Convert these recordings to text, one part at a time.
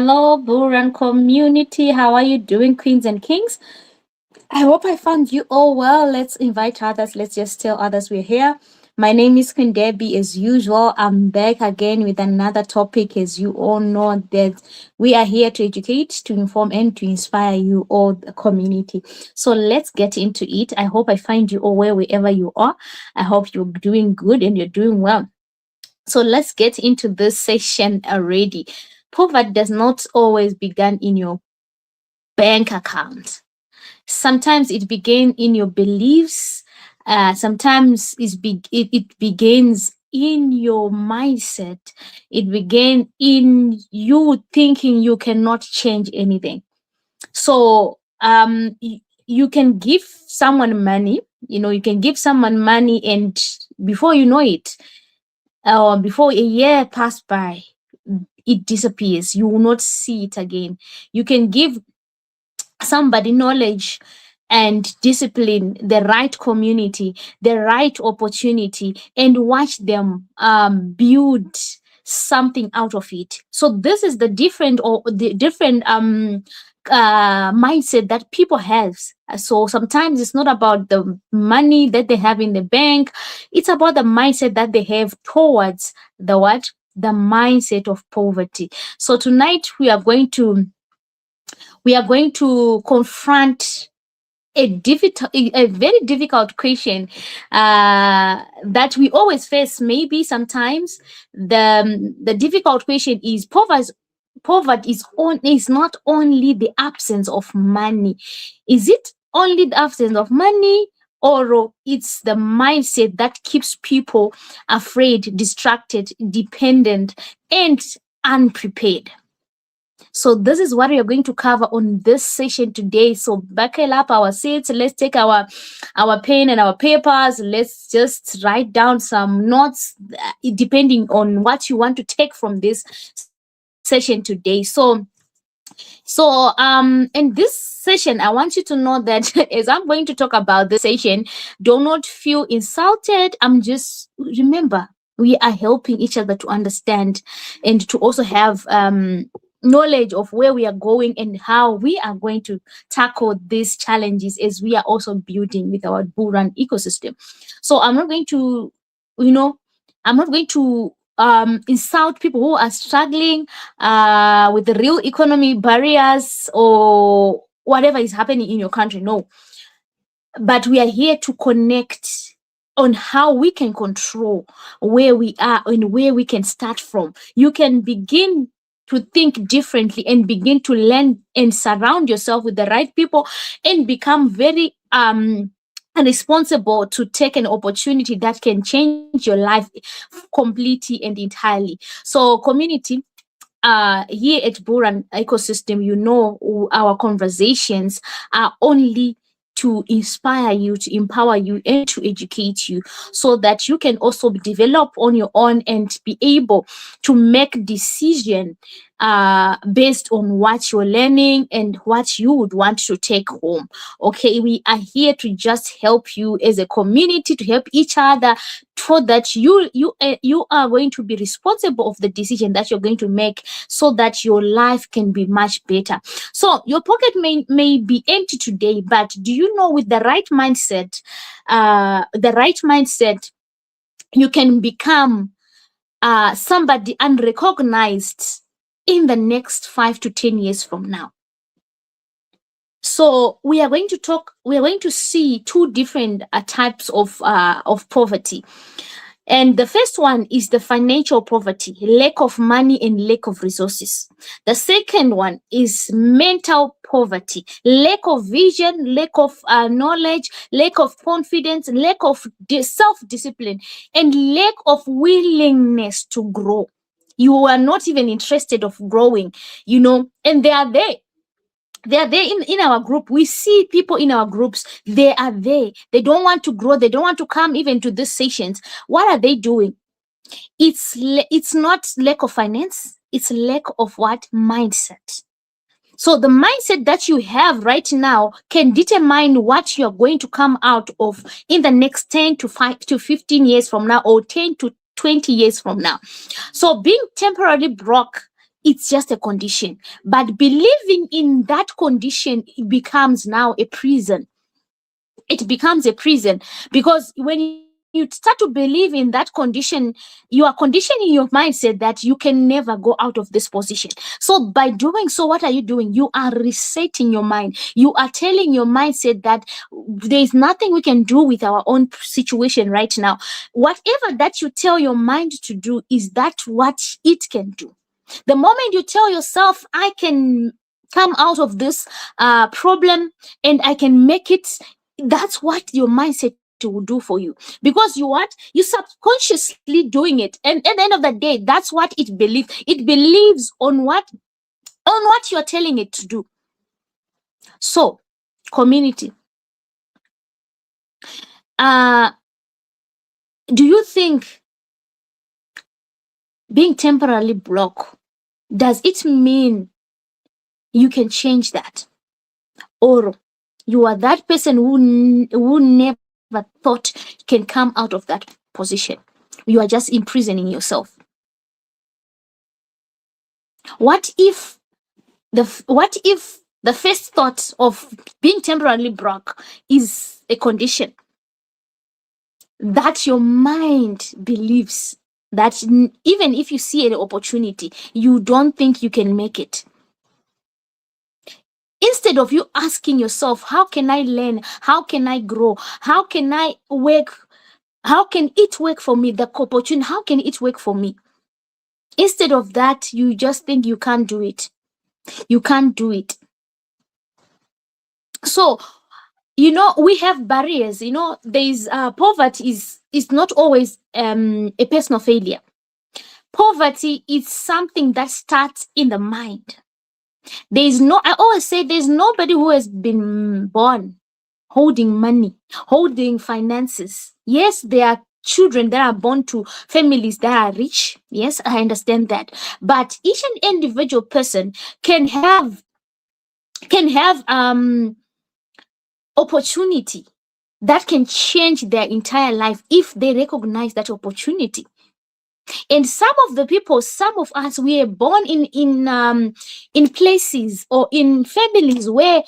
Hello, Bullrun community. How are you doing, queens and kings? I hope I found you all well. Let's invite others. Let's just tell others we're here. My name is Queen Deby. As usual, I'm back again with another topic. As you all know, that we are here to educate, to inform, and to inspire you all, the community. So let's get into it. I hope I find you all well wherever you are. I hope you're doing good and you're doing well. So let's get into this session already. Poverty does not always begin in your bank account. Sometimes it begins in your beliefs. Sometimes it begins in your mindset. It begins in you thinking you cannot change anything. So you can give someone money. You can give someone money, and before you know it, or before a year pass by, it disappears. You will not see it again. You can give somebody knowledge and discipline, the right community, the right opportunity, and watch them build something out of it. So this is the different mindset that people have. So sometimes it's not about the money that they have in the bank, it's about the mindset that they have towards the mindset of poverty. So tonight we are going to confront a very difficult question that we always face. Maybe sometimes the difficult question is poverty is not only the absence of money. Is it only the absence of money, or it's the mindset that keeps people afraid, distracted, dependent, and unprepared? So this is what we are going to cover on this session today. So buckle up our seats. Let's take our pen and our papers. Let's just write down some notes, depending on what you want to take from this session today. In this session, I want you to know that as I'm going to talk about this session, do not feel insulted. Remember, we are helping each other to understand and to also have knowledge of where we are going and how we are going to tackle these challenges as we are also building with our Bullrun ecosystem. So I'm not going to, insult people who are struggling with the real economy barriers or whatever is happening in your country. No, but we are here to connect on how we can control where we are and where we can start from. You can begin to think differently and begin to learn and surround yourself with the right people and become very responsible to take an opportunity that can change your life completely and entirely. So community, here at Bullrun ecosystem, our conversations are only to inspire you, to empower you, and to educate you so that you can also develop on your own and be able to make decision based on what you're learning and what you would want to take home. Okay, we are here to just help you as a community, to help each other, so that you are going to be responsible of the decision that you're going to make, so that your life can be much better. So your pocket may be empty today, but do you know, with the right mindset, you can become somebody unrecognized in the next 5 to 10 years from now. So we are going to see two different types of poverty. And the first one is the financial poverty, lack of money and lack of resources. The second one is mental poverty, lack of vision, lack of knowledge, lack of confidence, lack of self-discipline, and lack of willingness to grow. You are not even interested of growing, and they are there. They are there in our group. We see people in our groups. They are there. They don't want to grow. They don't want to come even to these sessions. What are they doing? It's not lack of finance. It's lack of what? Mindset. So the mindset that you have right now can determine what you're going to come out of in the next 10 to 5 to 15 years from now, or 10 to 20 years from now. So being temporarily broke it's just a condition. But believing in that condition becomes now a prison. It becomes a prison, because when you start to believe in that condition, you are conditioning your mindset that you can never go out of this position. So by doing so, what are you doing? You are resetting your mind. You are telling your mindset that there is nothing we can do with our own situation right now. Whatever that you tell your mind to do, is that what it can do. The moment you tell yourself, I can come out of this problem and I can make it, that's what your mindset will do for you. Because you subconsciously doing it, and at the end of the day, that's what it believes on what you're telling it to do. So, community, uh do you think being temporarily broke, does it mean you can change that, or you are that person who never thought can come out of that position? You are just imprisoning yourself. What if the first thought of being temporarily broke is a condition that your mind believes that even if you see an opportunity, you don't think you can make it? Instead of you asking yourself, how can I learn? How can I grow? How can I work? How can it work for me? The opportunity, how can it work for me? Instead of that, you just think you can't do it. You can't do it. So, we have barriers. There's poverty is not always a personal failure. Poverty is something that starts in the mind. I always say there's nobody who has been born holding money, holding finances. Yes, there are children that are born to families that are rich. Yes, I understand that. But each and individual person can have opportunity that can change their entire life if they recognize that opportunity. And some of us, we are born in places or in families where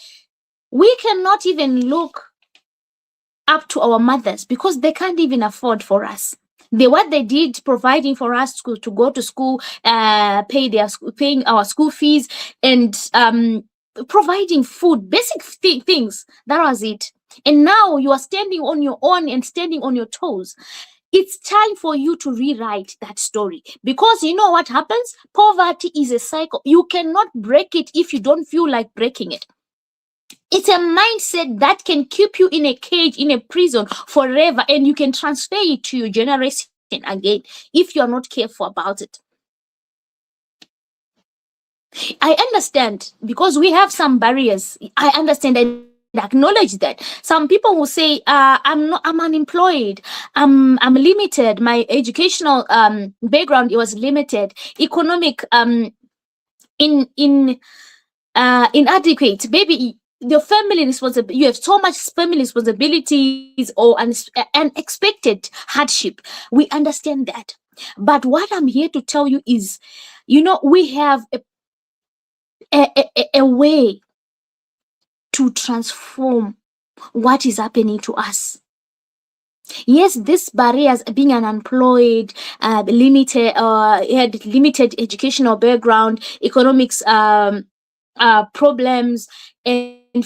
we cannot even look up to our mothers because they can't even afford for us. What they did, providing for us to go to school, paying our school fees, and providing food, basic things. That was it. And now you are standing on your own and standing on your toes. It's time for you to rewrite that story, because you know what happens? Poverty is a cycle. You cannot break it if you don't feel like breaking it. It's a mindset that can keep you in a cage, in a prison forever, and you can transfer it to your generation again if you're not careful about it. I understand, because we have some barriers. I understand and acknowledge that. Some people will say, I'm unemployed, I'm limited, my educational background was limited, economic inadequate. Maybe your family responsibility, you have so much family responsibilities or unexpected hardship. We understand that. But what I'm here to tell you is, we have a way to transform what is happening to us. Yes, these barriers, being unemployed, limited, had limited educational background, economics problems, and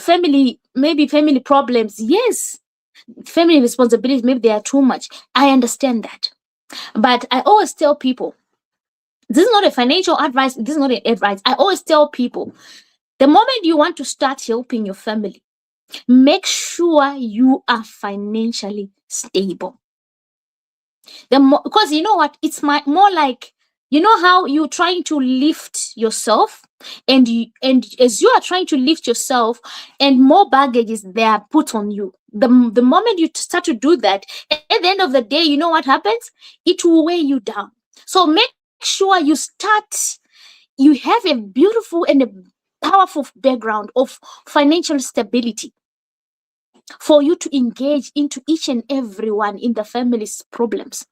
maybe family problems. Yes, family responsibilities, maybe they are too much. I understand that. But I always tell people, this is not a financial advice, this is not an advice. I always tell people, the moment you want to start helping your family, make sure you are financially stable. Because you know what? It's more like, how you're trying to lift yourself, and as you are trying to lift yourself, and more baggages they are put on you. The moment you start to do that, at the end of the day, you know what happens? It will weigh you down. So make sure you have a beautiful and a powerful background of financial stability for you to engage into each and every one in the family's problems.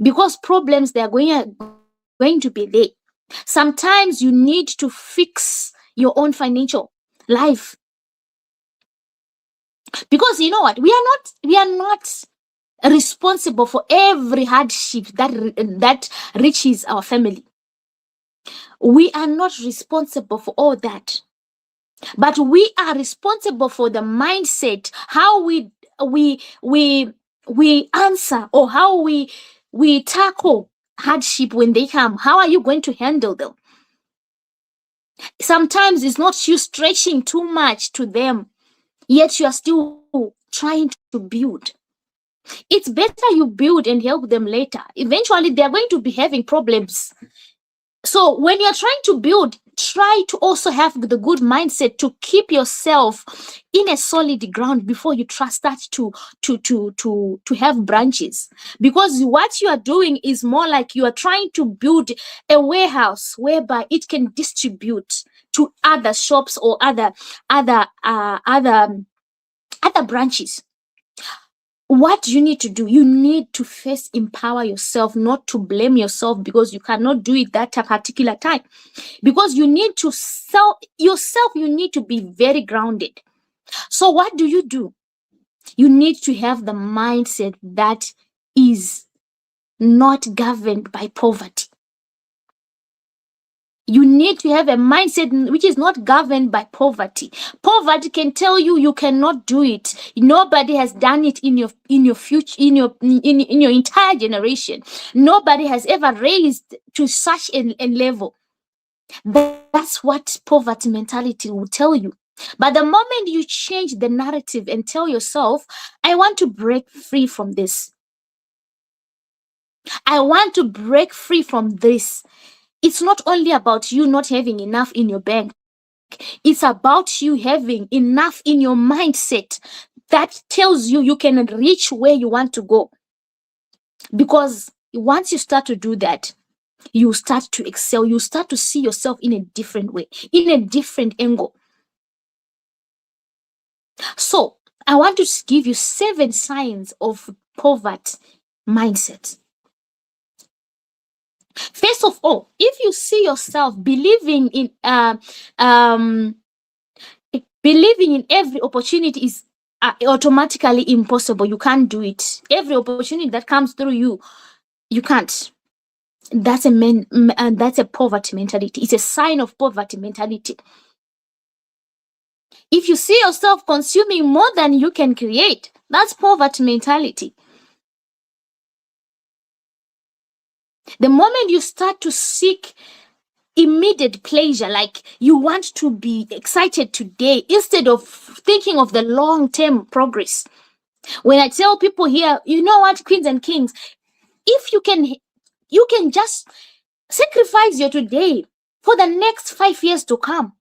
Because problems, they are going to be there. Sometimes you need to fix your own financial life, because you know what, we are not responsible for every hardship that reaches our family. We are not responsible for all that, but we are responsible for the mindset, how we we we answer, or how we tackle hardship when they come. How are you going to handle them? Sometimes it's not you stretching too much to them, yet you are still trying to build. It's better you build and help them later. Eventually, they're going to be having problems. So when you're trying to build, try to also have the good mindset to keep yourself in a solid ground before you start to have branches. Because what you are doing is more like you are trying to build a warehouse whereby it can distribute to other shops or other branches. What do you need to do? You need to first empower yourself, not to blame yourself because you cannot do it that particular time. Because you need to sell yourself, you need to be very grounded. So what do? You need to have the mindset that is not governed by poverty. You need to have a mindset which is not governed by poverty. Poverty can tell you you cannot do it. Nobody has done it in your future, in your entire generation. Nobody has ever raised to such a level. That's what poverty mentality will tell you. But the moment you change the narrative and tell yourself, I want to break free from this. I want to break free from this. It's not only about you not having enough in your bank. It's about you having enough in your mindset that tells you you can reach where you want to go. Because once you start to do that, you start to excel. You start to see yourself in a different way, in a different angle. So I want to give you 7 signs of poverty mindset. First of all, if you see yourself believing in every opportunity is automatically impossible, you can't do it. Every opportunity that comes through you, you can't. That's a poverty mentality. It's a sign of poverty mentality. If you see yourself consuming more than you can create, that's poverty mentality. The moment you start to seek immediate pleasure, like you want to be excited today instead of thinking of the long-term progress. When I tell people here, you know what, queens and kings, if you can just sacrifice your today for the next 5 years to come.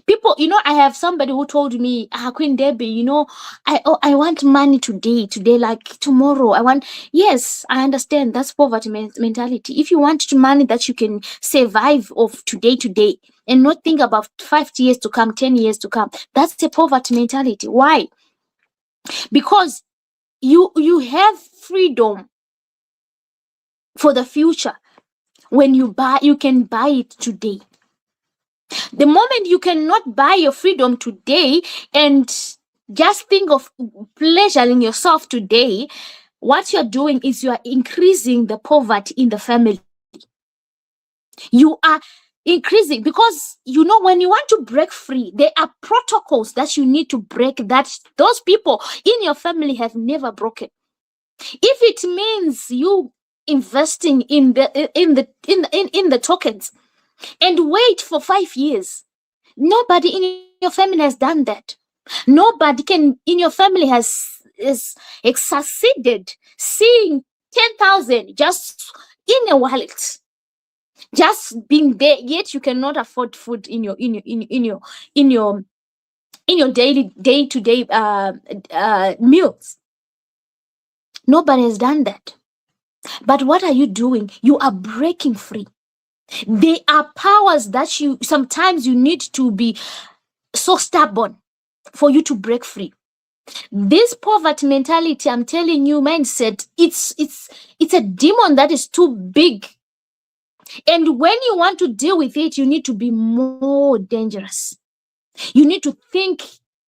People, I have somebody who told me, Queen Debbie, I want money today, like tomorrow. Yes, I understand. That's poverty mentality. If you want money that you can survive of today, and not think about 5 years to come, 10 years to come, that's a poverty mentality. Why? Because you have freedom for the future. When you can buy it today. The moment you cannot buy your freedom today and just think of pleasuring yourself today, what you're doing is you are increasing the poverty in the family. You are increasing because, when you want to break free, there are protocols that you need to break that those people in your family have never broken. If it means you investing in the tokens and wait for 5 years, nobody in your family has done that. Nobody in your family has succeeded seeing 10,000 just in a wallet, just being there. Yet you cannot afford food in your daily day-to-day meals. Nobody has done that. But what are you doing? You are breaking free. There are powers that sometimes you need to be so stubborn for you to break free. This poverty mentality, I'm telling you, mindset, it's a demon that is too big And when you want to deal with it, you need to be more dangerous. You need to think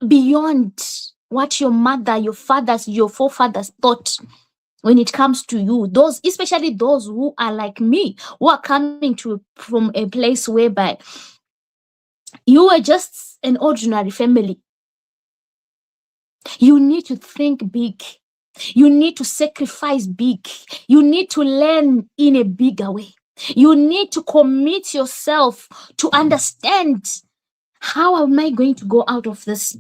beyond what your mother, your fathers, your forefathers thought when it comes to you. Those, especially those who are like me, who are coming from a place whereby you were just an ordinary family. You need to think big. You need to sacrifice big. You need to learn in a bigger way. You need to commit yourself to understand, how am I going to go out of this?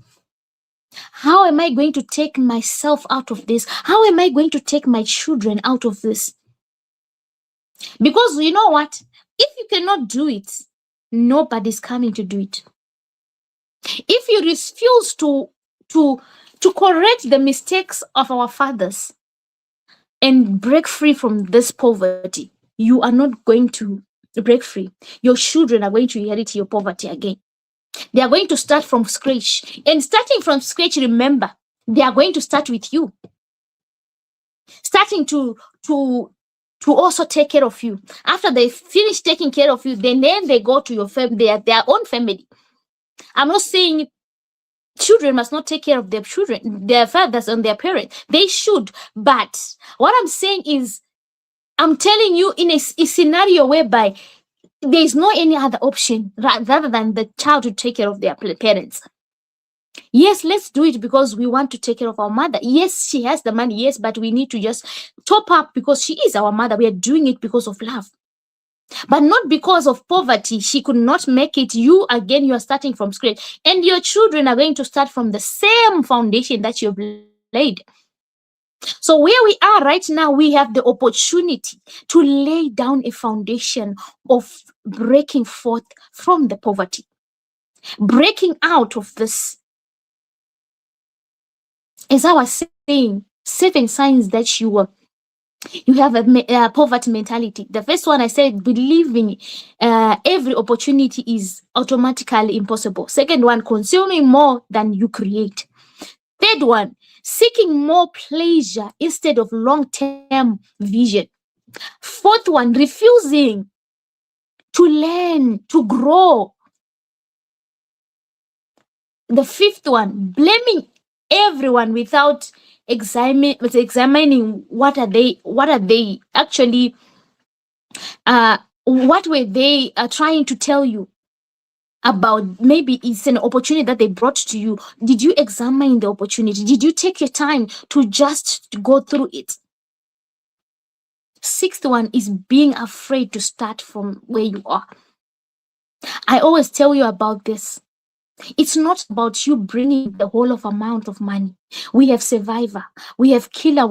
How am I going to take myself out of this? How am I going to take my children out of this? Because you know what? If you cannot do it, nobody's coming to do it. If you refuse to correct the mistakes of our fathers and break free from this poverty, you are not going to break free. Your children are going to inherit your poverty again. They are going to start from scratch. And starting from scratch, remember, they are going to start with you. Starting to also take care of you. After they finish taking care of you, then they go to your family, their own family. I'm not saying children must not take care of their children, their fathers and their parents. They should. But what I'm saying is, I'm telling you in a scenario whereby there is no any other option rather than the child to take care of their parents. Yes, let's do it because we want to take care of our mother. Yes, she has the money. Yes, but we need to just top up because she is our mother. We are doing it because of love, but not because of poverty. She could not make it. You are starting from scratch, and your children are going to start from the same foundation that you've laid. So where we are right now, we have the opportunity to lay down a foundation of breaking forth from the poverty, breaking out of this. As I was saying, 7 signs that you have a poverty mentality. The first one I said, believing every opportunity is automatically impossible. Second one, consuming more than you create. Third one, seeking more pleasure instead of long-term vision. Fourth one, refusing to learn, to grow. The fifth one, blaming everyone without examining what are they actually what were they trying to tell you about. Maybe it's an opportunity that they brought to you. Did you examine the opportunity? Did you take your time to just go through it? Sixth one is being afraid to start from where you are. I always tell you about this. It's not about you bringing the whole of amount of money. We have Survivor, we have Killer,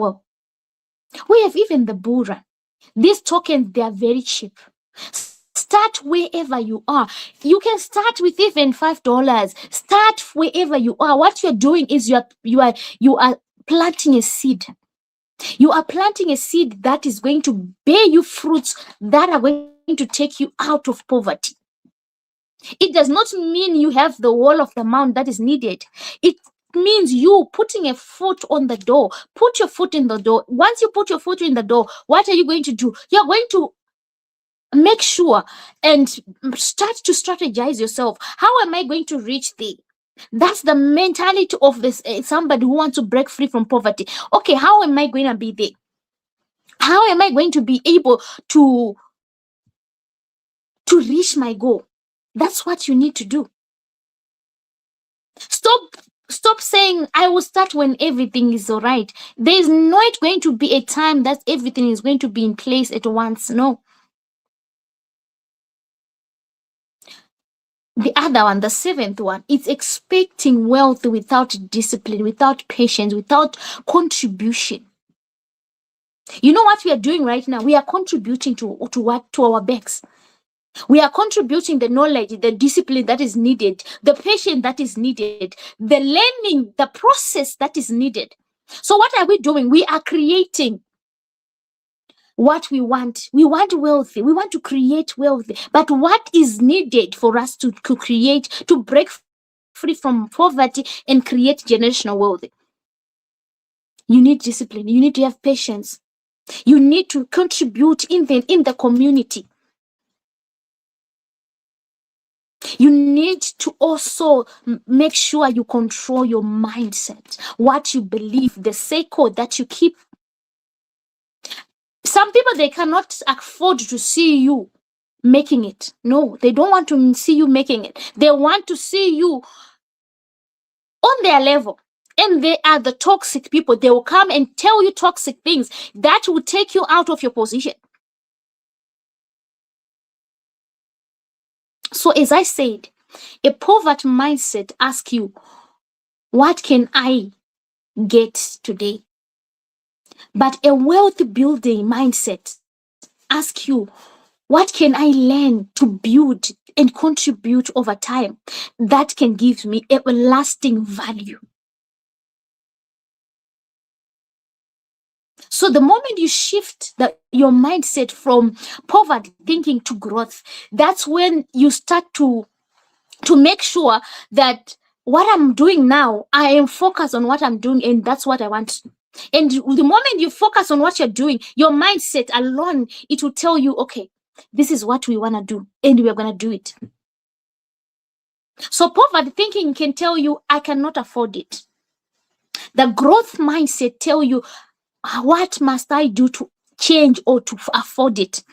we have even the Bullrun. These tokens, they are very cheap. Start wherever you are. You can start with even $5. Start wherever you are. What you're doing is you are planting a seed. You are planting a seed that is going to bear you fruits that are going to take you out of poverty. It does not mean you have the whole of the amount that is needed. It means you putting a foot on the door. Put your foot in the door. Once you put your foot in the door, what are you going to do? You're going to make sure and start to strategize yourself. How am I going to reach there? That's the mentality of this somebody who wants to break free from poverty. Okay, how am I going to be there? How am I going to be able to reach my goal? That's what you need to do. Stop saying I will start when everything is all right. There is not going to be a time that everything is going to be in place at once. No. The other one, the seventh one, it's expecting wealth without discipline, without patience, without contribution. You know what we are doing right now? We are contributing to our backs. We are contributing the knowledge, the discipline that is needed, the patience that is needed, the learning, the process that is needed. So what are we doing? We are creating what we want. We want wealthy. We want to create wealthy. But what is needed for us to create, to break free from poverty and create generational wealth? You need discipline. You need to have patience. You need to contribute in the community. You need to also make sure you control your mindset, what you believe, the cycle that you keep. Some people, they cannot afford to see you making it. No, they don't want to see you making it. They want to see you on their level. And they are the toxic people. They will come and tell you toxic things that will take you out of your position. So as I said, a poverty mindset asks you, what can I get today? But a wealth building mindset asks you, what can I learn to build and contribute over time that can give me a lasting value? So the moment you shift your mindset from poverty thinking to growth, that's when you start to make sure that what I'm doing now, I am focused on what I'm doing, and that's what I want. And the moment you focus on what you're doing, your mindset alone, it will tell you, okay, this is what we want to do, and we're going to do it. So poverty thinking can tell you, I cannot afford it. The growth mindset tell you, what must I do to change or to afford it?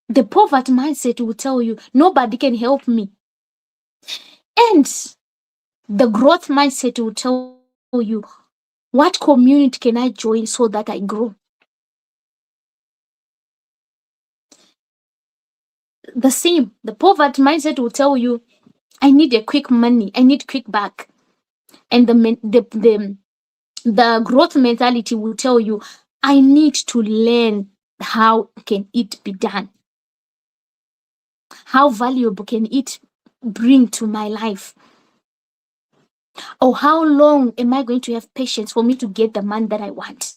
The poverty mindset will tell you, nobody can help me. And the growth mindset will tell you, what community can I join so that I grow? The same, the poverty mindset will tell you, I need a quick money, I need quick back. And the growth mentality will tell you, I need to learn how can it be done. How valuable can it bring to my life? Or how long am I going to have patience for me to get the man that I want?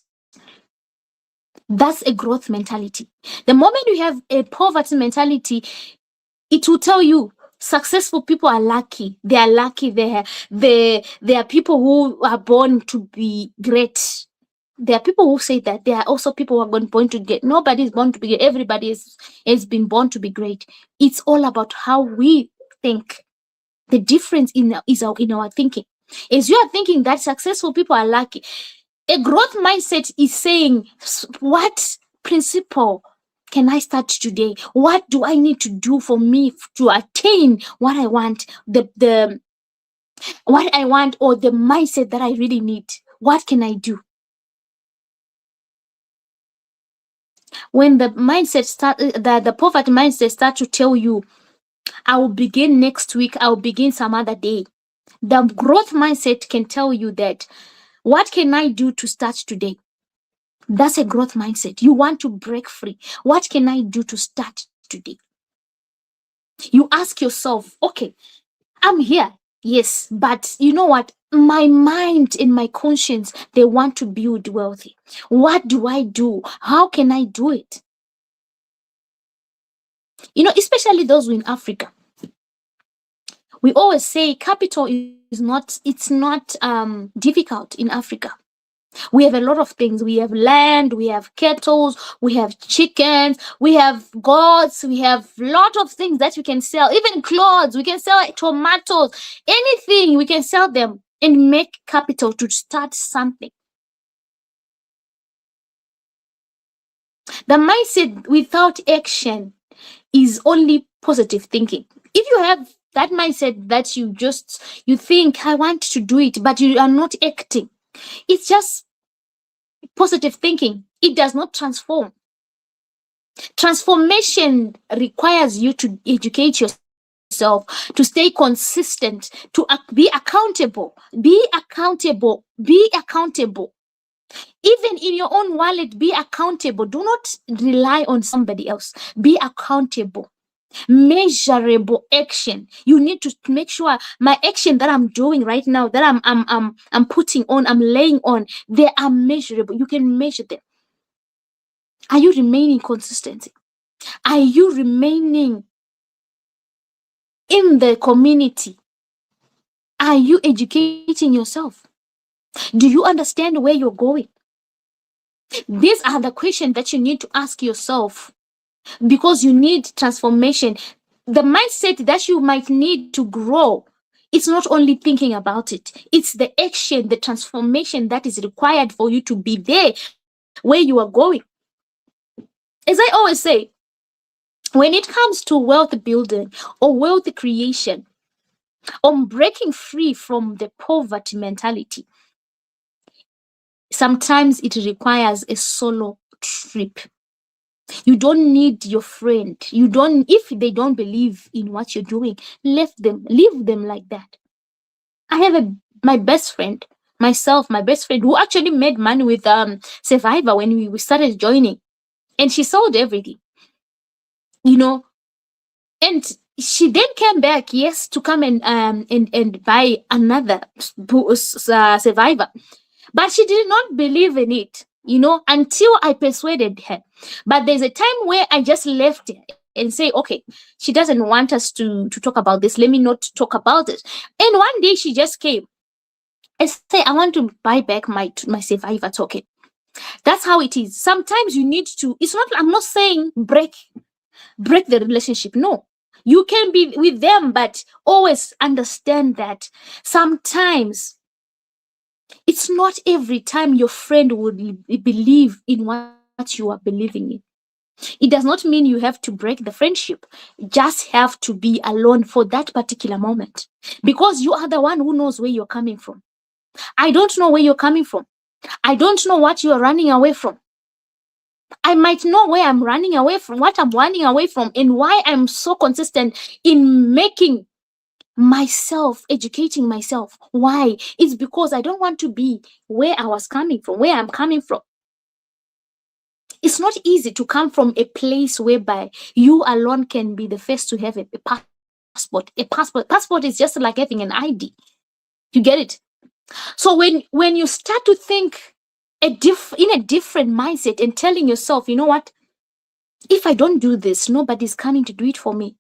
That's a growth mentality. The moment you have a poverty mentality, it will tell you successful people are lucky. They are lucky. They are people who are born to be great. There are people who say that. There are also people who are born to get. Nobody is born to be great. Everybody has been born to be great. It's all about how we think. The difference is in our thinking. As you are thinking that successful people are lucky, a growth mindset is saying, what principle can I start today? What do I need to do for me to attain what I want? What I want, or the mindset that I really need. What can I do? When the poverty mindset start to tell you, I will begin next week, I will begin some other day. The growth mindset can tell you that, what can I do to start today? That's a growth mindset. You want to break free. What can I do to start today? You ask yourself, okay, I'm here. Yes, but you know what? My mind and my conscience, they want to build wealthy. What do I do? How can I do it? Especially those in Africa. We always say capital is not difficult in Africa. We have a lot of things. We have land, we have cattle, we have chickens, we have goats, we have a lot of things that we can sell. Even clothes, we can sell tomatoes, anything, we can sell them and make capital to start something. The mindset without action is only positive thinking. If you have that mindset that you think, I want to do it, but you are not acting, it's just positive thinking. It does not transform. Transformation requires you to educate yourself, to stay consistent, to be accountable. Be accountable. Be accountable. Even in your own wallet, be accountable. Do not rely on somebody else. Be accountable. Measurable action. You need to make sure my action that I'm doing right now, that I'm putting on, I'm laying on, they are measurable. You can measure them. Are you remaining consistent? Are you remaining in the community? Are you educating yourself? Do you understand where you're going? These are the questions that you need to ask yourself because you need transformation. The mindset that you might need to grow, it's not only thinking about it, it's the action, the transformation that is required for you to be there where you are going. As I always say, when it comes to wealth building or wealth creation, on breaking free from the poverty mentality, sometimes it requires a solo trip. You don't need your friend. You don't, if they don't believe in what you're doing, leave them like that. I have my best friend, my best friend, who actually made money with Survivor when we started joining, and she sold everything, you know, and she then came back, yes, to come and buy another Survivor, but she did not believe in it, until I persuaded her. But there's a time where I just left her and say, okay, she doesn't want us to talk about this. Let me not talk about it. And one day she just came and say, I want to buy back my Survivor token. That's how it is. Sometimes you need to, it's not, I'm not saying break the relationship. No. You can be with them, but always understand that sometimes it's not every time your friend would believe in what you are believing in. It does not mean you have to break the friendship. You just have to be alone for that particular moment, because you are the one who knows where you're coming from. I don't know where you're coming from. I don't know what you're running away from. I might know where I'm running away from, what I'm running away from, and why I'm so consistent in making myself, educating myself. Why? It's because I don't want to be where I was coming from, where I'm coming from. It's not easy to come from a place whereby you alone can be the first to have a passport. Passport is just like having an ID. You get it? So when you start to think in a different mindset and telling yourself, you know what? If I don't do this, nobody's coming to do it for me.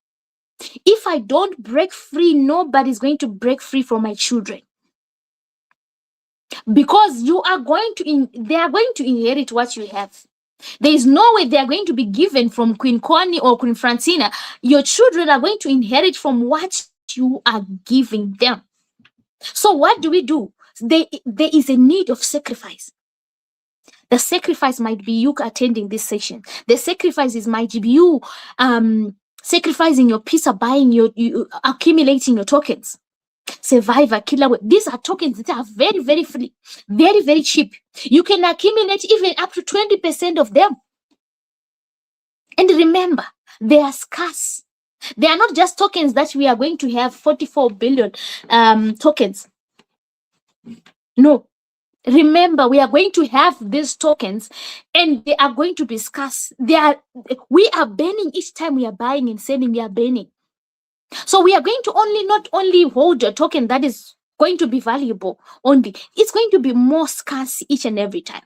If I don't break free, nobody's going to break free for my children. Because they are going to inherit what you have. There is no way they are going to be given from Queen Connie or Queen Francina. Your children are going to inherit from what you are giving them. So what do? There is a need of sacrifice. The sacrifice might be you attending this session. The sacrifices might be you sacrificing your pizza, buying you accumulating your tokens. Survivor, Killer. These are tokens that are very, very free, very, very cheap. You can accumulate even up to 20% of them. And remember, they are scarce. They are not just tokens that we are going to have 44 billion tokens. No. Remember, we are going to have these tokens and they are going to be scarce. We are burning each time we are buying and selling, we are burning. So we are going to not only hold a token that is going to be valuable only, it's going to be more scarce each and every time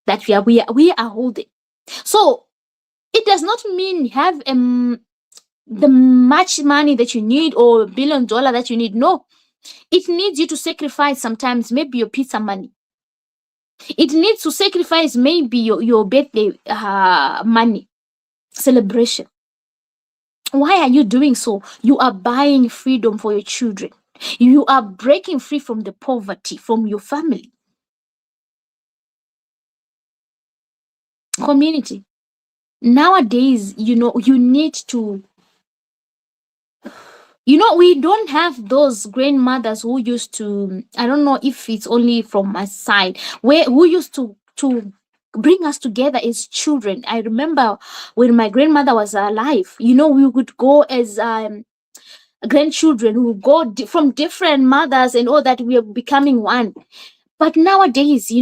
that we are holding. So it does not mean have the much money that you need or $1 billion that you need. No, it needs you to sacrifice sometimes maybe your pizza money. It needs to sacrifice maybe your birthday money celebration. Why are you doing so? You are buying freedom for your children. You are breaking free from the poverty from your family. Community. Nowadays, you need to, we don't have those grandmothers who used to, I don't know if it's only from my side, who used to bring us together as children. I remember when my grandmother was alive, we would go as grandchildren who go from different mothers and all that. We are becoming one. But nowadays,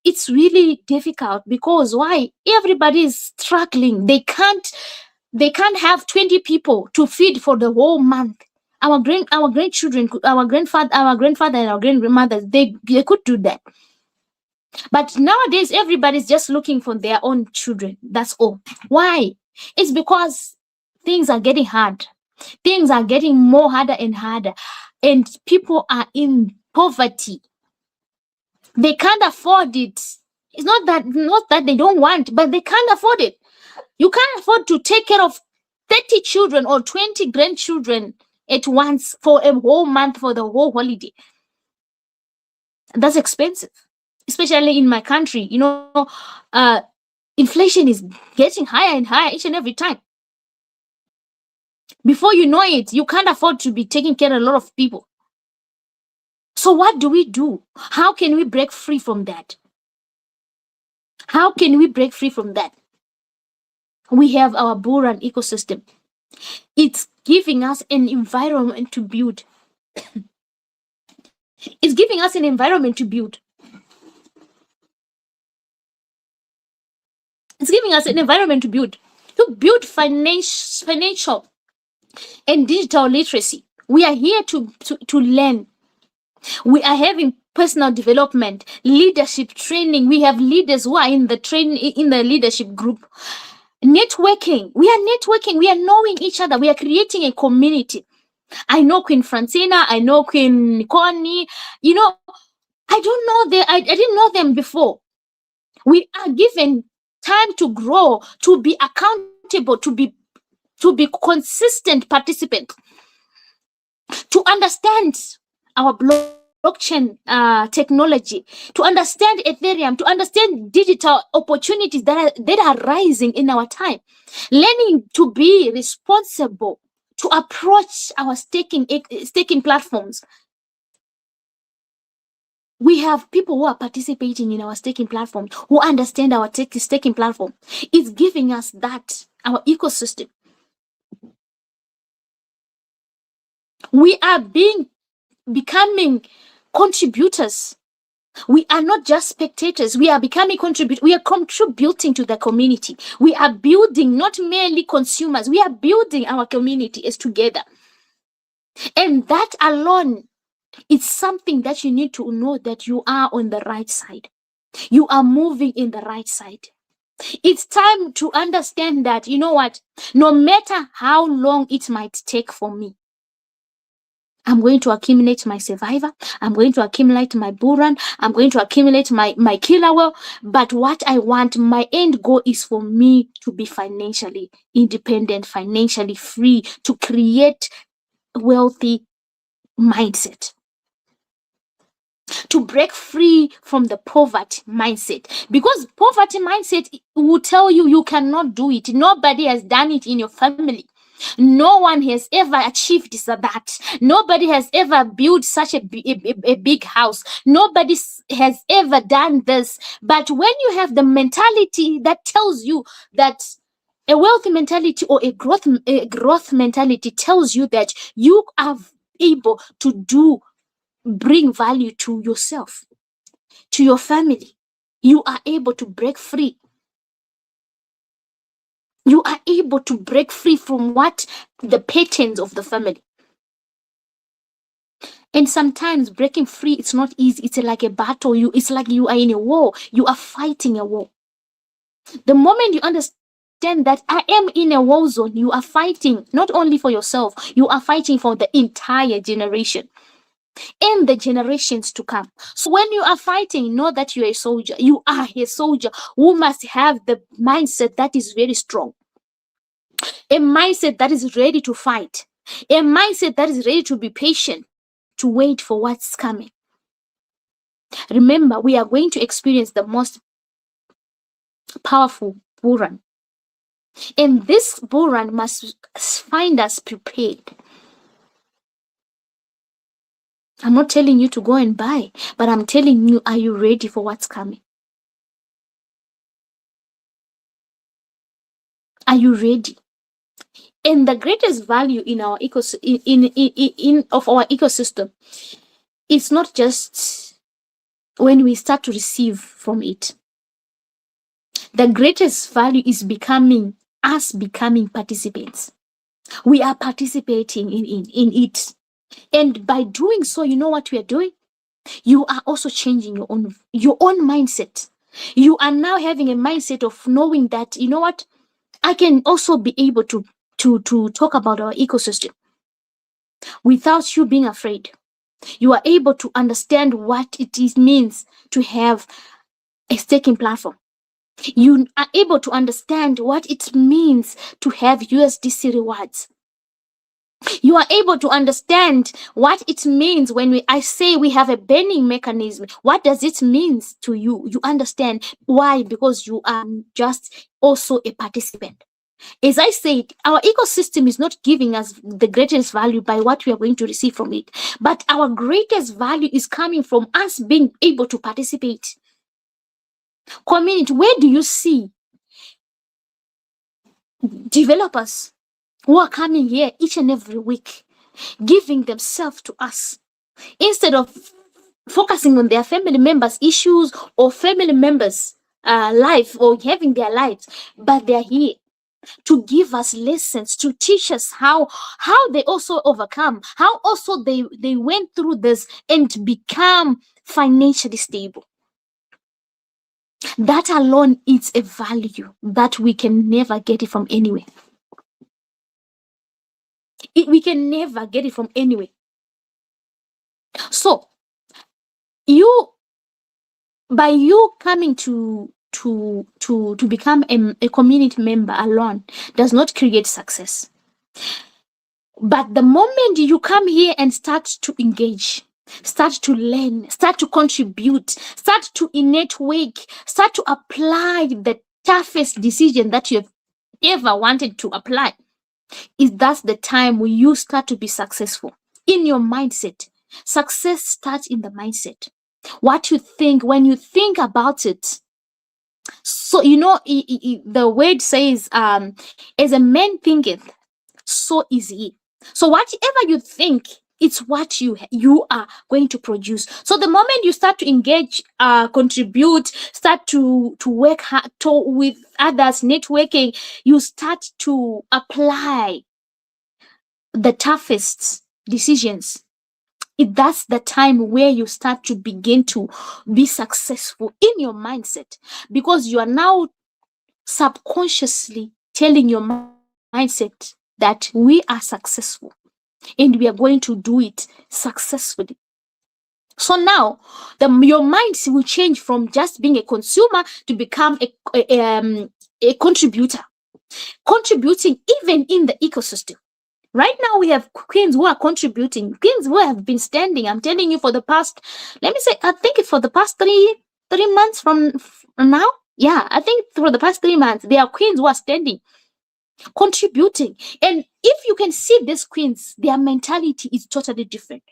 it's really difficult because why? Everybody is struggling. They can't have 20 people to feed for the whole month. Our grandchildren, our grandfather and our grandmothers, they could do that. But nowadays, everybody's just looking for their own children. That's all. Why? It's because things are getting hard. Things are getting more harder and harder. And people are in poverty. They can't afford it. It's not that they don't want, but they can't afford it. You can't afford to take care of 30 children or 20 grandchildren at once for a whole month, for the whole holiday. That's expensive, especially in my country. Inflation is getting higher and higher each and every time. Before you know it, you can't afford to be taking care of a lot of people. So what do we do? How can we break free from that? How can we break free from that? We have our Bullrun ecosystem. It's giving us an environment to build. It's giving us an environment to build. It's giving us an environment to build financial and digital literacy. We are here to learn. We are having personal development, leadership training. We have leaders who are in the leadership group. Networking. We are networking. We are knowing each other. We are creating a community. I know Queen Francina. I know Queen Connie. I don't know them. I didn't know them before. We are given time to grow, to be accountable, to be consistent participants, to understand our blockchain technology, to understand Ethereum, to understand digital opportunities that are rising in our time, learning to be responsible, to approach our staking platforms. We have people who are participating in our staking platform, who understand our staking platform. It's giving us that, our ecosystem. We are becoming contributors. We are not just spectators. We are becoming contributors. We are contributing to the community. We are building, not merely consumers. We are building our community as together. And that alone, it's something that you need to know, that you are on the right side. You are moving in the right side. It's time to understand that, you know what, no matter how long it might take for me, I'm going to accumulate my survivor. I'm going to accumulate my Bullrun. I'm going to accumulate my killer well. But what I want, my end goal, is for me to be financially independent, financially free, to create wealthy mindset, to break free from the poverty mindset. Because poverty mindset will tell you you cannot do it. Nobody has done it in your family. No one has ever achieved that. Nobody has ever built such a big house. Nobody has ever done this. But when you have the mentality that tells you that, a wealthy mentality or a growth mentality tells you that you are able to bring value to yourself, to your family, you are able to break free. You are able to break free from the patterns of the family. And sometimes breaking free, it's not easy. It's like a battle. It's like you are in a war. You are fighting a war. The moment you understand that I am in a war zone, you are fighting not only for yourself, you are fighting for the entire generation and the generations to come. So when you are fighting, know that you are a soldier. You are a soldier who must have the mindset that is very strong. A mindset that is ready to fight. A mindset that is ready to be patient, to wait for what's coming. Remember, we are going to experience the most powerful Bullrun. And this Bullrun must find us prepared. I'm not telling you to go and buy, but I'm telling you, are you ready for what's coming? Are you ready? And the greatest value in our of our ecosystem is not just when we start to receive from it. The greatest value is becoming participants. We are participating in it. And by doing so, you know what we are doing? You are also changing your own mindset. You are now having a mindset of knowing that, you know what, I can also be able to talk about our ecosystem without you being afraid. You are able to understand what it means to have a staking platform. You are able to understand what it means to have USDC rewards. You are able to understand what it means when I say we have a banning mechanism. What does it mean to you? You understand why? Because you are just also a participant. As I said, our ecosystem is not giving us the greatest value by what we are going to receive from it, but our greatest value is coming from us being able to participate. Community, where do you see developers who are coming here each and every week, giving themselves to us instead of focusing on their family members' issues or family members' life or having their lives, but they're here to give us lessons, to teach us how they also overcome, how also they went through this and become financially stable. That alone is a value that we can never get it from anywhere. We can never get it from anywhere. So by you coming to become a community member alone does not create success. But the moment you come here and start to engage, start to learn, start to contribute, start to network, start to apply the toughest decision that you have ever wanted to apply, that's the time when you start to be successful in your mindset. Success starts in the mindset. What you think when you think about it. So the word says, as a man thinketh, so is he. So whatever you think, it's what you are going to produce. So the moment you start to engage, contribute, start to work hard with others, networking, you start to apply the toughest decisions. That's the time where you start to begin to be successful in your mindset, because you are now subconsciously telling your mindset that we are successful and we are going to do it successfully. So now your mind will change from just being a consumer to become a contributor, contributing even in the ecosystem. Right now, we have queens who are contributing, queens who have been standing. I'm telling you, for the past, let me say, I think for the past three months from now. Yeah, I think for the past 3 months, there are queens who are standing, contributing. And if you can see these queens, their mentality is totally different.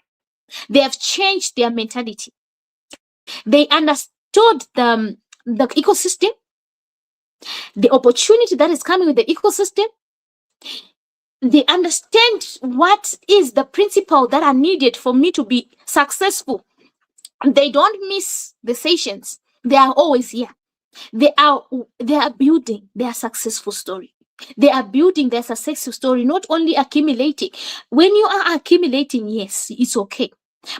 They have changed their mentality. They understood the ecosystem, the opportunity that is coming with the ecosystem. They understand what is the principle that are needed for me to be successful. They don't miss the sessions. They are always here. They are building their successful story. They are building their successful story, not only accumulating. When you are accumulating, yes, it's okay.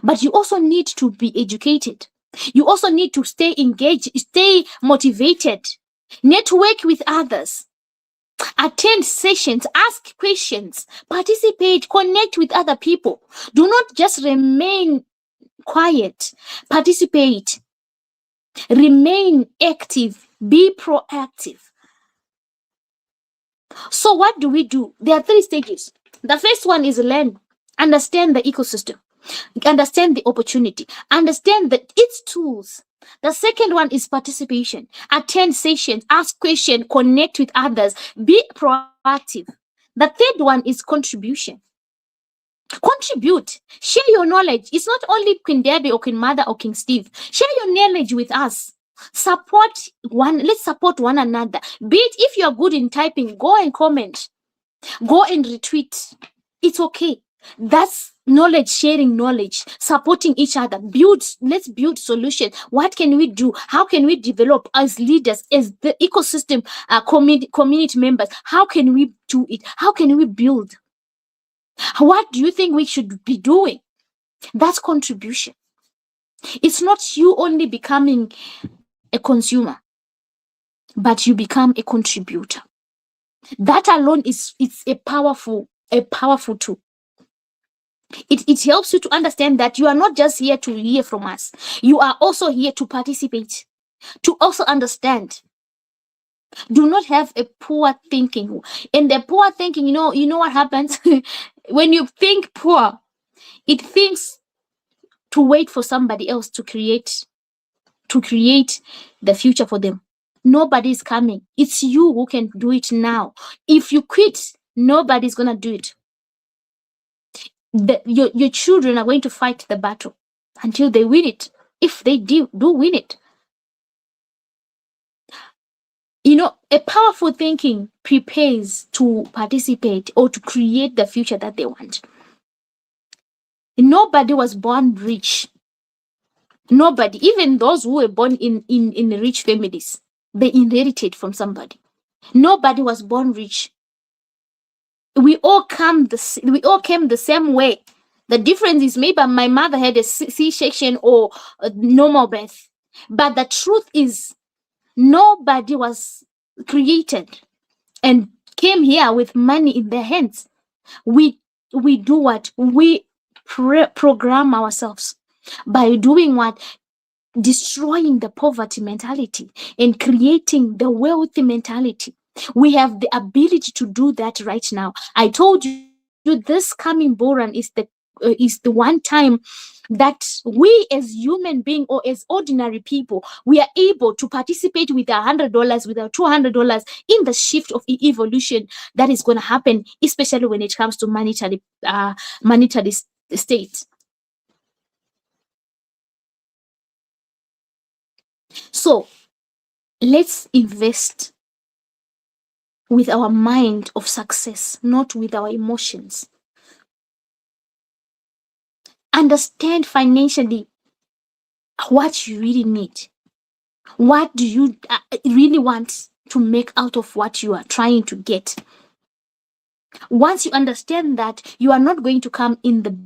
But you also need to be educated. You also need to stay engaged, stay motivated, network with others. Attend sessions, ask questions, participate, connect with other people. Do not just remain quiet. Participate. Remain active. Be proactive. So what do we do? There are 3 stages. The first one is learn. Understand the ecosystem. Understand the opportunity. Understand its tools. The second one is participation. Attend sessions, ask questions, connect with others, be proactive. The third one is contribution. Contribute. Share your knowledge. It's not only Queen Deby or Queen Mother or King Steve. Share your knowledge with us. Let's support one another. Be it if you're good in typing, go and comment. Go and retweet. It's okay. That's knowledge sharing, knowledge, supporting each other. Let's build solutions. What can we do? How can we develop as leaders, as the ecosystem community members? How can we do it? How can we build? What do you think we should be doing? That's contribution. It's not you only becoming a consumer, but you become a contributor. That alone it's a powerful tool. It helps you to understand that you are not just here to hear from us. You are also here to participate, to also understand. Do not have a poor thinking. And the poor thinking, you know what happens? When you think poor, it thinks to wait for somebody else to create the future for them. Nobody is coming. It's you who can do it now. If you quit, nobody's gonna do it. Your children are going to fight the battle until they win it. If they do win it. A powerful thinking prepares to participate or to create the future that they want. Nobody was born rich. Nobody, even those who were born in rich families, they inherited from somebody. Nobody was born rich. We all came the same way. The difference is maybe my mother had a C-section or a normal birth. But the truth is, nobody was created and came here with money in their hands. We do what? We program ourselves by doing what? Destroying the poverty mentality and creating the wealthy mentality. We have the ability to do that right now. I told you this coming Bullrun is the one time that we as human beings or as ordinary people, we are able to participate with $100, with $200 in the shift of evolution that is going to happen, especially when it comes to monetary state. So let's invest with our mind of success, not with our emotions. Understand financially what you really need. What do you really want to make out of what you are trying to get? Once you understand that, you are not going to come in the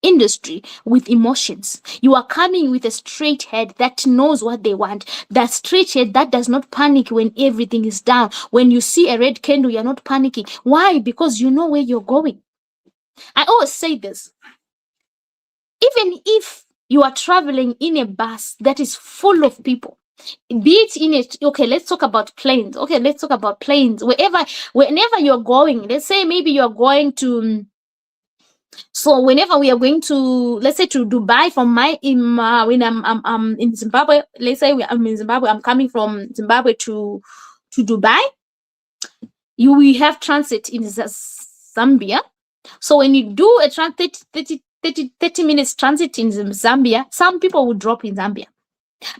industry with emotions. You are coming with a straight head that knows what they want. That straight head that does not panic when everything is down. When you see a red candle, you're not panicking. Why? Because you know where you're going. I always say this. Even if you are traveling in a bus that is full of people, be it in it, okay, let's talk about planes. Okay, let's talk about planes. Whenever you're going, let's say maybe you're going to, so whenever we are going to, let's say to Dubai from when I'm in Zimbabwe, let's say I'm in Zimbabwe, I'm coming from Zimbabwe to Dubai, we have transit in Zambia. So when you do a 30 minutes transit in Zambia, some people will drop in Zambia.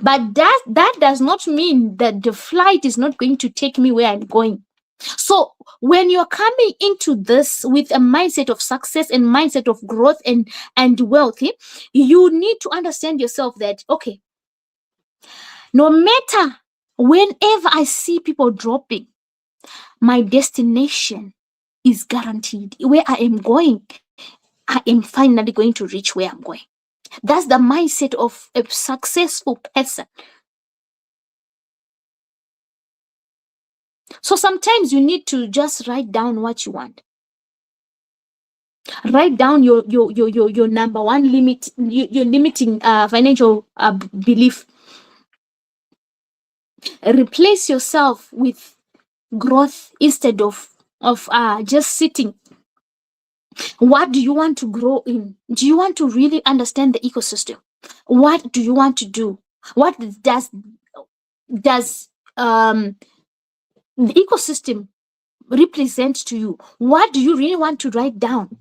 But that does not mean that the flight is not going to take me where I'm going. So when you're coming into this with a mindset of success and mindset of growth and wealth, you need to understand yourself that, okay, no matter whenever I see people dropping, my destination is guaranteed. Where I am going, I am finally going to reach where I'm going. That's the mindset of a successful person. So sometimes you need to just write down what you want. Write down your number one limit, your limiting financial belief. Replace yourself with growth instead of just sitting. What do you want to grow in? Do you want to really understand the ecosystem? What do you want to do? What does the ecosystem represent to you? What do you really want to write down?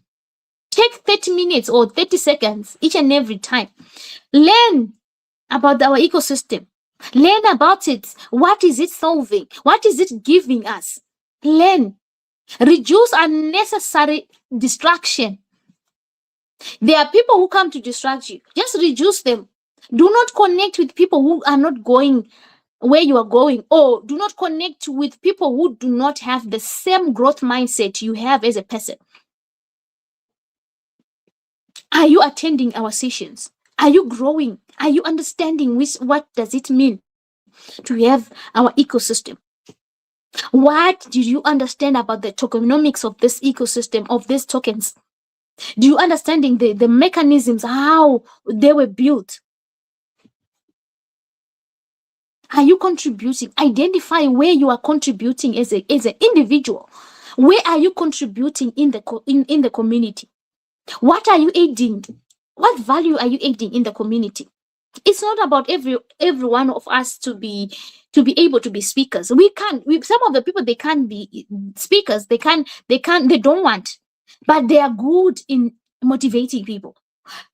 Take 30 minutes or 30 seconds each and every time. Learn about our ecosystem. Learn about it. What is it solving? What is it giving us? Learn. Reduce unnecessary distraction. There are people who come to distract you. Just reduce them. Do not connect with people who are not going where you are going, or do not connect with people who do not have the same growth mindset you have as a person. Are you attending our sessions? Are you growing? Are you understanding what does it mean to have our ecosystem? What do you understand about the tokenomics of this ecosystem, of these tokens? Do you understanding the mechanisms, how they were built? Are you contributing? Identify where you are contributing as an individual. Where are you contributing in the community? What are you aiding? What value are you aiding in the community? It's not about every one of us to be able to be speakers. Some of the people, they can't be speakers. They don't want, but they are good in motivating people.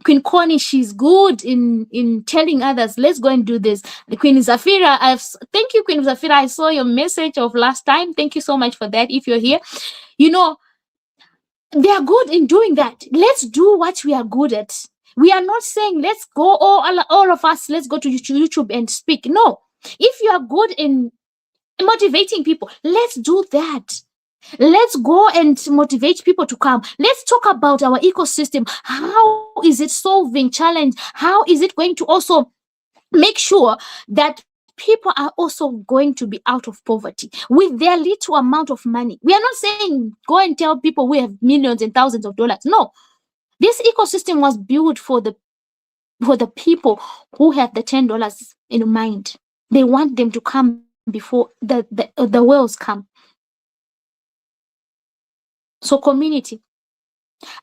Queen Connie, she's good in telling others, let's go and do this. The Queen Zafira, thank you, Queen Zafira. I saw your message of last time. Thank you so much for that. If you're here, they are good in doing that. Let's do what we are good at. We are not saying let's go all of us, let's go to YouTube and speak. No. If you are good in motivating people, let's do that. Let's go and motivate people to come. Let's talk about our ecosystem. How is it solving challenge? How is it going to also make sure that people are also going to be out of poverty with their little amount of money? We are not saying go and tell people we have millions and thousands of dollars. No. This ecosystem was built for the people who have the $10 in mind. They want them to come before the whales come. So community,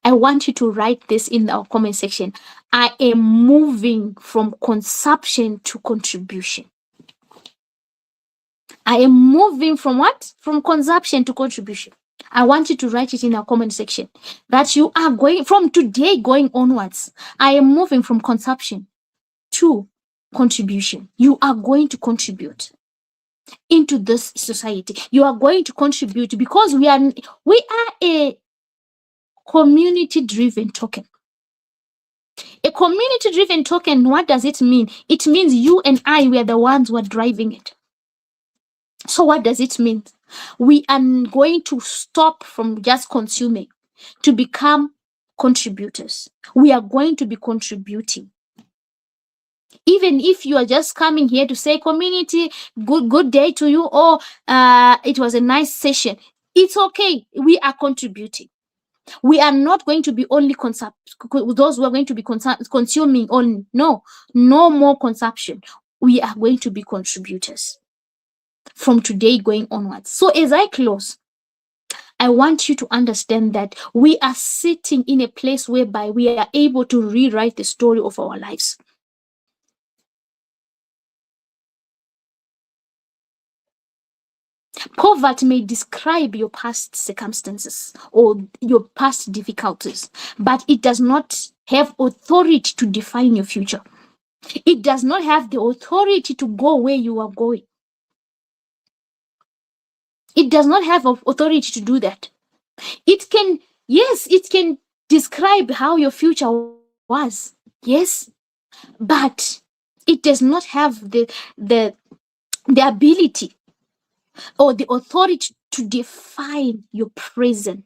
I want you to write this in our comment section. I am moving from consumption to contribution. I am moving from what? From consumption to contribution. I want you to write it in our comment section that you are going from today going onwards. I am moving from consumption to contribution. You are going to contribute into this society. You are going to contribute because we are a community-driven token. A community-driven token, what does it mean? It means you and I, we are the ones who are driving it. So what does it mean? We are going to stop from just consuming to become contributors. We are going to be contributing. Even if you are just coming here to say, community, good day to you, or it was a nice session, it's okay. We are contributing. We are not going to be only those who are going to be consuming only. No more consumption. We are going to be contributors from today going onwards. So as I close, I want you to understand that we are sitting in a place whereby we are able to rewrite the story of our lives. Poverty may describe your past circumstances or your past difficulties, but it does not have authority to define your future. It does not have the authority to go where you are going. It does not have authority to do that. It can describe how your future was, yes, but it does not have the ability or the authority to define your present.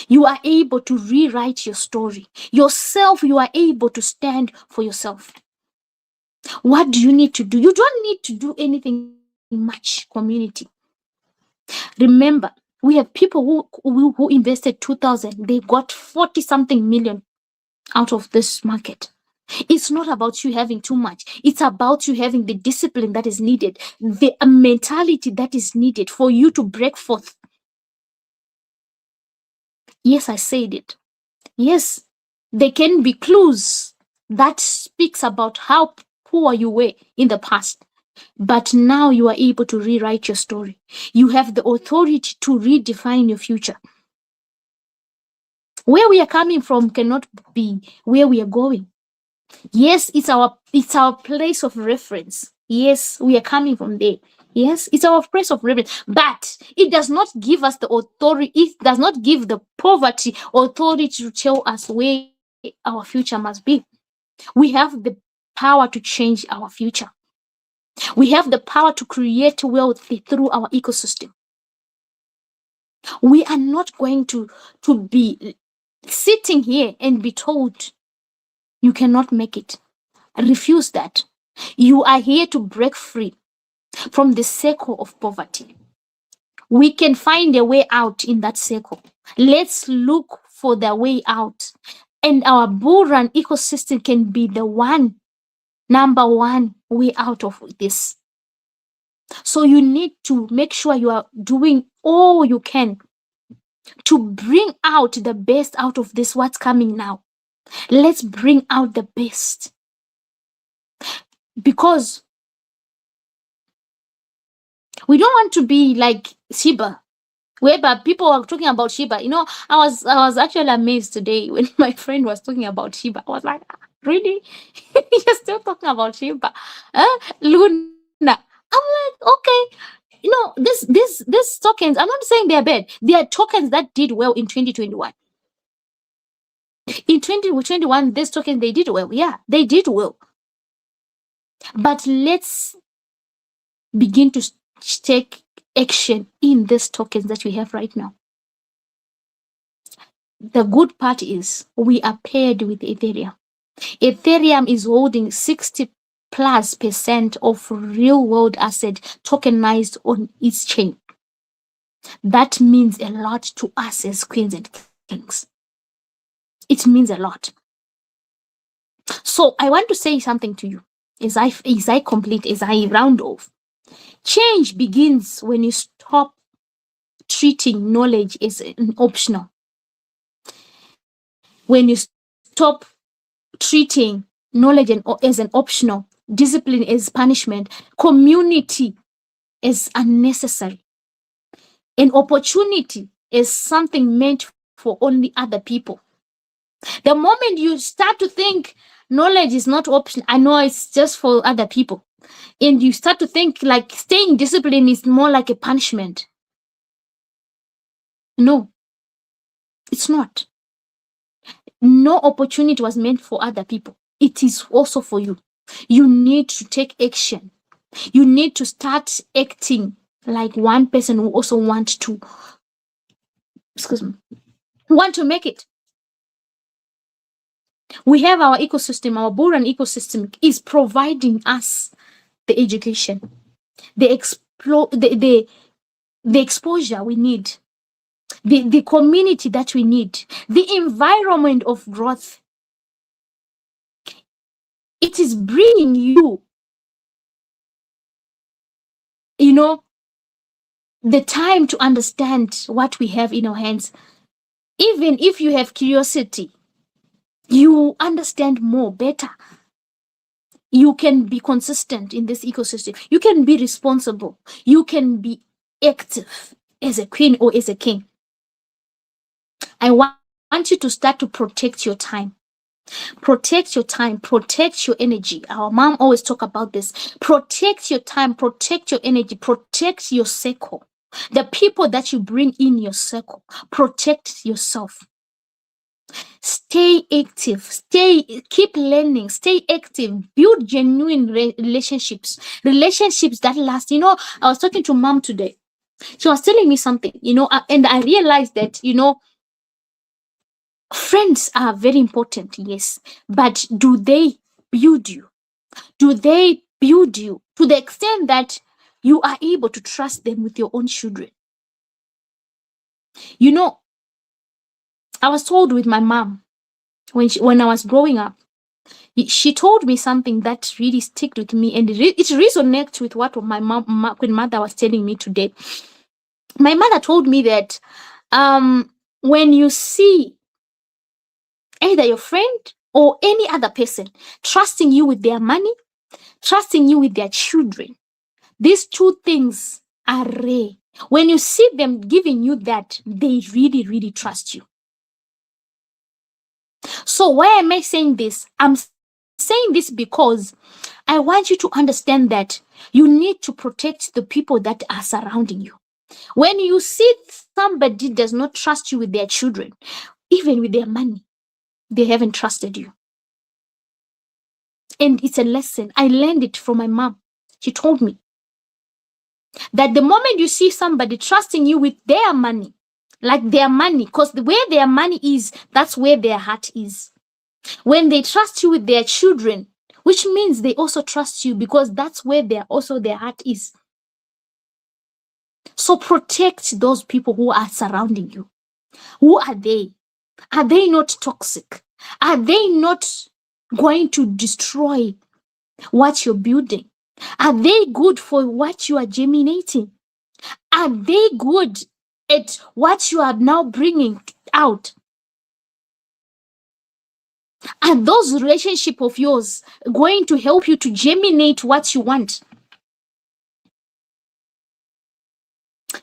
You are able to rewrite your story. Yourself, you are able to stand for yourself. What do you need to do? You don't need to do anything much, community. Remember, we have people who invested 2,000. They got 40-something million out of this market. It's not about you having too much. It's about you having the discipline that is needed, the mentality that is needed for you to break forth. Yes, I said it. Yes, there can be clues that speaks about how poor you were in the past. But now you are able to rewrite your story. You have the authority to redefine your future. Where we are coming from cannot be where we are going. Yes, it's our place of reference. Yes, we are coming from there. Yes, it's our place of reference. But it does not give us the authority. It does not give the poverty authority to tell us where our future must be. We have the power to change our future. We have the power to create wealth through our ecosystem. We are not going to be sitting here and be told you cannot make it. Refuse that. You are here to break free from the circle of poverty. We can find a way out in that circle. Let's look for the way out. And our Bullrun ecosystem can be the one Number one, way out of this. So you need to make sure you are doing all you can to bring out the best out of this, what's coming now. Let's bring out the best. Because we don't want to be like Sheba, whereby people are talking about Sheba. You know, I was actually amazed today when my friend was talking about Sheba. I was like, "Ah, really? You're still talking about Sheba? Luna." I'm like, okay. You know, these tokens, I'm not saying they're bad. They are tokens that did well in 2021. In 2021, these tokens, they did well. Yeah, they did well. But let's begin to take action in these tokens that we have right now. The good part is we are paired with Ethereum. Ethereum is holding 60+% of real world asset tokenized on its chain. That means a lot to us as queens and kings. It means a lot. So I want to say something to you as I round off. Change begins when you stop treating knowledge as an optional. When you stop treating knowledge as an optional, discipline as punishment, community as unnecessary, an opportunity as something meant for only other people. The moment you start to think knowledge is not optional, I know it's just for other people, and you start to think like staying disciplined is more like a punishment. No, it's not. No opportunity was meant for other people. It is also for you. You need to take action. You need to start acting like one person who also wants to, want to make it. We have our ecosystem, our Bullrun ecosystem is providing us the education, the exposure we need, the community that we need, the environment of growth. It is bringing you, the time to understand what we have in our hands. Even if you have curiosity, you understand more, better. You can be consistent in this ecosystem. You can be responsible. You can be active as a queen or as a king. I want you to start to protect your time. Protect your time, protect your energy. Our mom always talk about this. Protect your time, protect your energy, protect your circle. The people that you bring in your circle, protect yourself. Stay active, keep learning, stay active, build genuine relationships that last. I was talking to mom today. She was telling me something, and I realized that, friends are very important, yes, but do they build you? Do they build you to the extent that you are able to trust them with your own children? I was told with my mom when I was growing up, she told me something that really stuck with me, and it resonates with what my mother was telling me today. My mother told me that when you see either your friend or any other person trusting you with their money, trusting you with their children, these two things are rare. When you see them giving you that, they really, really trust you. So why am I saying this? I'm saying this because I want you to understand that you need to protect the people that are surrounding you. When you see somebody does not trust you with their children, even with their money, they haven't trusted you. And it's a lesson. I learned it from my mom. She told me that the moment you see somebody trusting you with their money, like their money, because where their money is, that's where their heart is. When they trust you with their children, which means they also trust you because that's where their heart is. So protect those people who are surrounding you. Who are they? Are they not toxic? Are they not going to destroy what you're building? Are they good for what you are germinating? Are they good at what you are now bringing out? Are those relationships of yours going to help you to germinate what you want?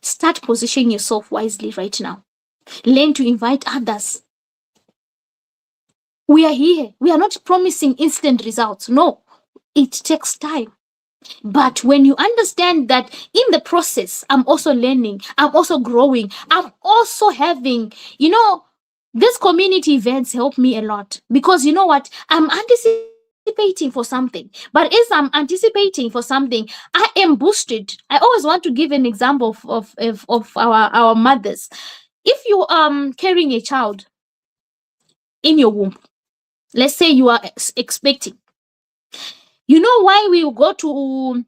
Start positioning yourself wisely right now. Learn to invite others. We are here. We are not promising instant results. No, it takes time. But when you understand that in the process, I'm also learning, I'm also growing, I'm also having, these community events help me a lot, because you know what? I'm anticipating for something. But as I'm anticipating for something, I am boosted. I always want to give an example of our mothers. If you carrying a child in your womb, let's say you are expecting, you know why we go to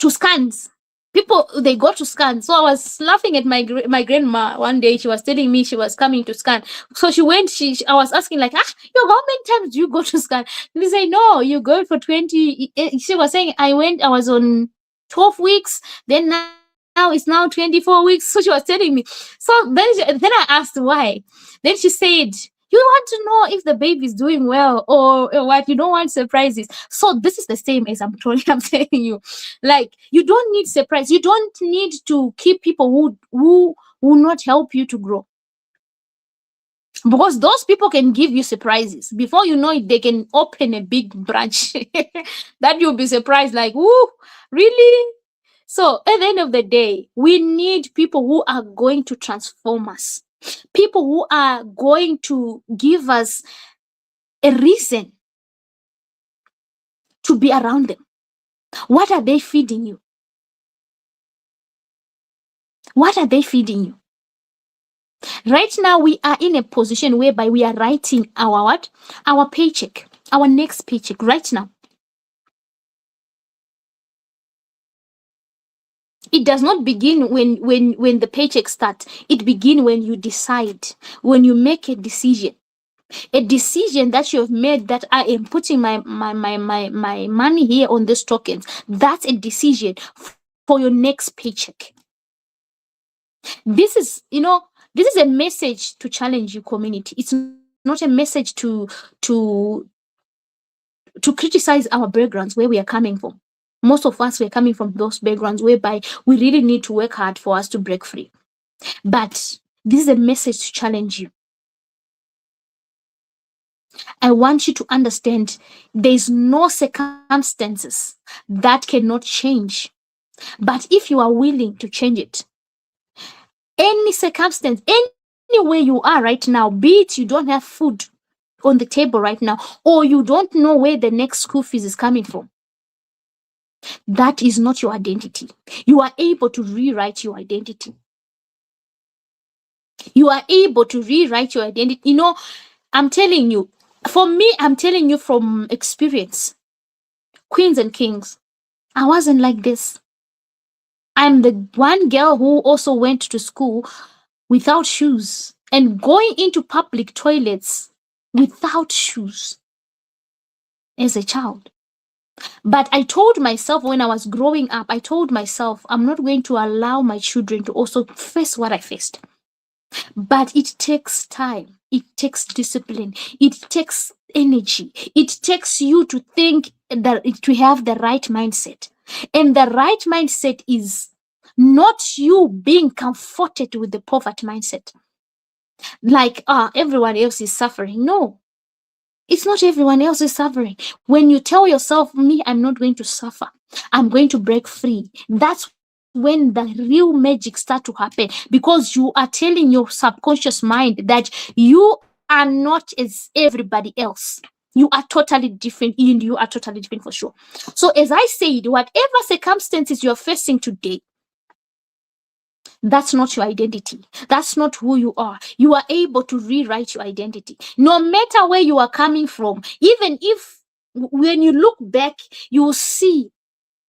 scans? People, they go to scan. So I was laughing at my grandma one day. She was telling me she was coming to scan. So she went. I was asking like, yo, how many times do you go to scan? And they say, no, you go for 20. She was saying, I was on 12 weeks. Then now it's now 24 weeks. So she was telling me. So then I asked why. Then she said, you want to know if the baby is doing well or what. You don't want surprises. So this is the same as I'm telling you. Like, you don't need surprise. You don't need to keep people who will not help you to grow. Because those people can give you surprises. Before you know it, they can open a big branch that you'll be surprised, like, woo, really? So at the end of the day, we need people who are going to transform us. People who are going to give us a reason to be around them. What are they feeding you? What are they feeding you? Right now, we are in a position whereby we are writing our what? Our paycheck, our next paycheck right now. It does not begin when the paycheck starts. It begins when you decide, when you make a decision that you have made, that I am putting my money here on this tokens. That's a decision for your next paycheck. This is a message to challenge your community. It's not a message to criticize our backgrounds, where we are coming from. Most of us, we're coming from those backgrounds whereby we really need to work hard for us to break free. But this is a message to challenge you. I want you to understand there's no circumstances that cannot change. But if you are willing to change it, any circumstance, anywhere you are right now, be it you don't have food on the table right now, or you don't know where the next school fees is coming from, that is not your identity. You are able to rewrite your identity. You are able to rewrite your identity. I'm telling you, for me, I'm telling you from experience, queens and kings, I wasn't like this. I'm the one girl who also went to school without shoes and going into public toilets without shoes as a child. But I told myself when I was growing up, I'm not going to allow my children to also face what I faced. But it takes time. It takes discipline. It takes energy. It takes you to think that to have the right mindset. And the right mindset is not you being comforted with the poverty mindset. Like, everyone else is suffering. No, it's not everyone else is suffering. When you tell yourself, me, I'm not going to suffer, I'm going to break free, that's when the real magic start to happen, because you are telling your subconscious mind that you are not as everybody else. You are totally different, and you are totally different for sure. So as I said, whatever circumstances you're facing today, that's not your identity. That's not who you are. You are able to rewrite your identity. No matter where you are coming from, even if when you look back, you will see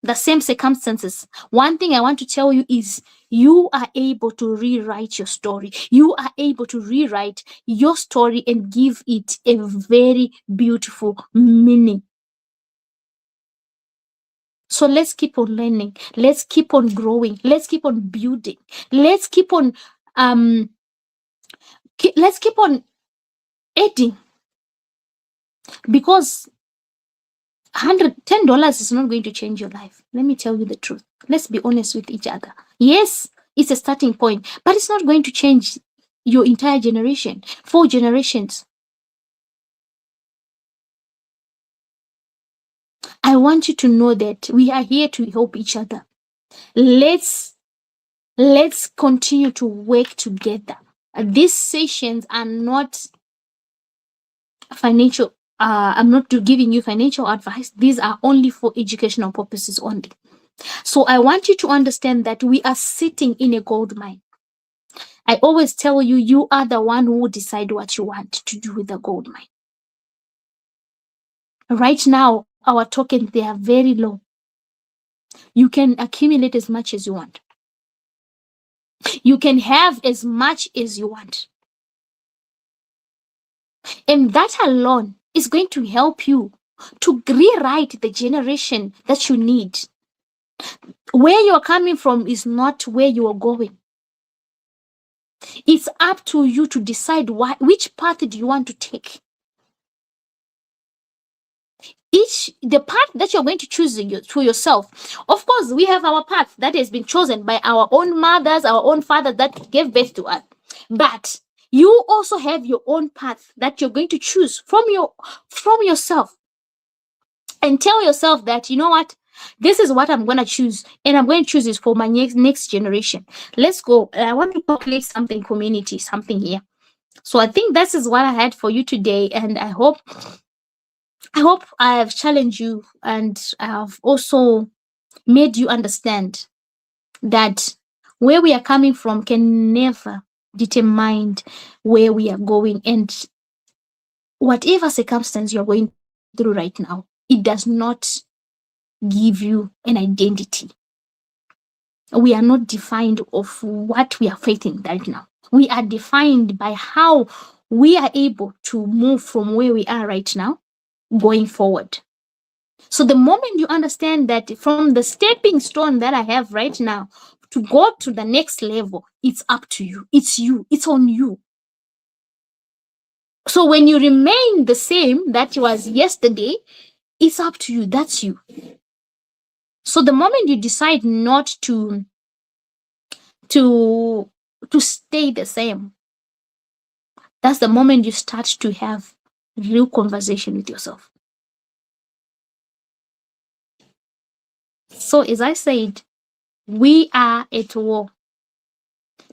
the same circumstances. One thing I want to tell you is you are able to rewrite your story. You are able to rewrite your story and give it a very beautiful meaning. So let's keep on learning. Let's keep on growing. Let's keep on building. Let's keep on let's keep on adding, because $10 is not going to change your life. Let me tell you the truth. Let's be honest with each other. Yes, it's a starting point, but it's not going to change your entire generation, 4 generations. I want you to know that we are here to help each other. Let's continue to work together. These sessions are not financial. I'm not giving you financial advice. These are only for educational purposes only. So I want you to understand that we are sitting in a gold mine. I always tell you, you are the one who will decide what you want to do with the gold mine. Right now, our tokens, they are very low. You can accumulate as much as you want. You can have as much as you want. And that alone is going to help you to rewrite the generation that you need. Where you're coming from is not where you are going. It's up to you to decide which path do you want to take. The path that you're going to choose for yourself. Of course, we have our path that has been chosen by our own mothers, our own fathers that gave birth to us. But you also have your own path that you're going to choose from yourself. And tell yourself that, you know what? This is what I'm going to choose. And I'm going to choose this for my next generation. Let's go. I want to calculate something, community, something here. So I think this is what I had for you today. And I hope I have challenged you, and I have also made you understand that where we are coming from can never determine where we are going. And whatever circumstance you're going through right now, it does not give you an identity. We are not defined of what we are facing right now. We are defined by how we are able to move from where we are right now going forward. So the moment you understand that from the stepping stone that I have right now to go to the next level, it's up to you. It's you. It's on you. So when you remain the same that you was yesterday, it's up to you. That's you. So the moment you decide not to stay the same, that's the moment you start to have real conversation with yourself. So as I said, we are at war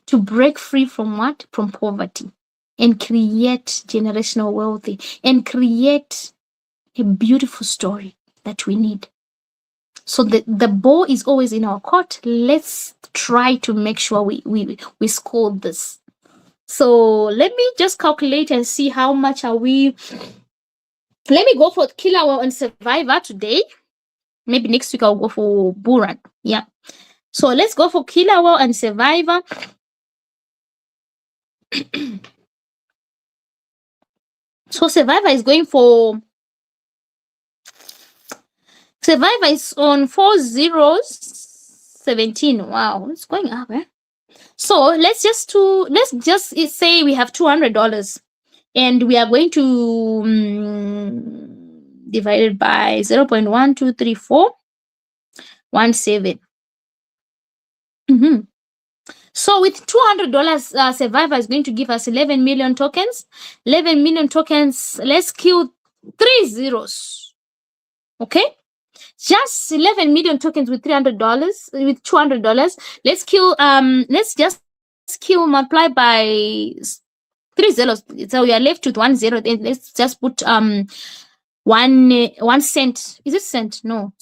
to break free from what? From poverty, and create generational wealth, and create a beautiful story that we need. So the ball is always in our court. Let's try to make sure we score this. So let me just calculate and see how much are we. Let me go for Killer Whale and Survivor today. Maybe next week I'll go for Bullrun. Yeah. So let's go for Killer Whale and Survivor. So Survivor is going for. Survivor is on 4017. Wow, it's going up, eh? So let's just say we have $200, and we are going to divide it by 0.123417. So with $200, Survivor is going to give us 11 million tokens. 11 million tokens. Let's kill 3 zeros. Okay. Just 11 million tokens with $300, with $200. Let's kill, let's just kill, multiply by 3 zeros. So we are left with 1 zero. Then let's just put 1 cent. Is it cent? No.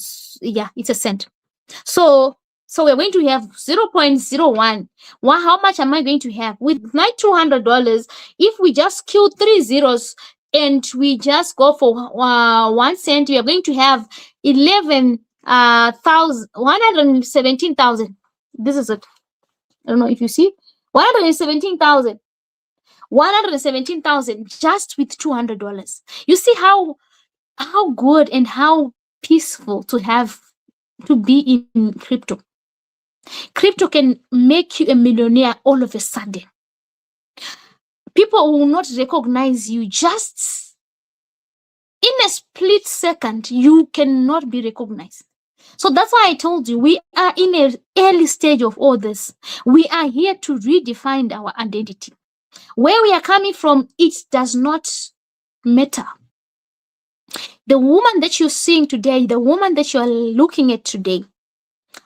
Yeah, it's a cent. So we're going to have 0.01. How much am I going to have? With my $200, if we just kill 3 zeros and we just go for 1 cent, we are going to have 117,000. This is it. I don't know if you see. 117,000. 117,000 just with $200. You see how good and how peaceful to have to be in crypto. Crypto can make you a millionaire all of a sudden. People will not recognize you. Just in a split second, you cannot be recognized. So that's why I told you, we are in an early stage of all this. We are here to redefine our identity. Where we are coming from, it does not matter. The woman that you're seeing today, the woman that you are looking at today,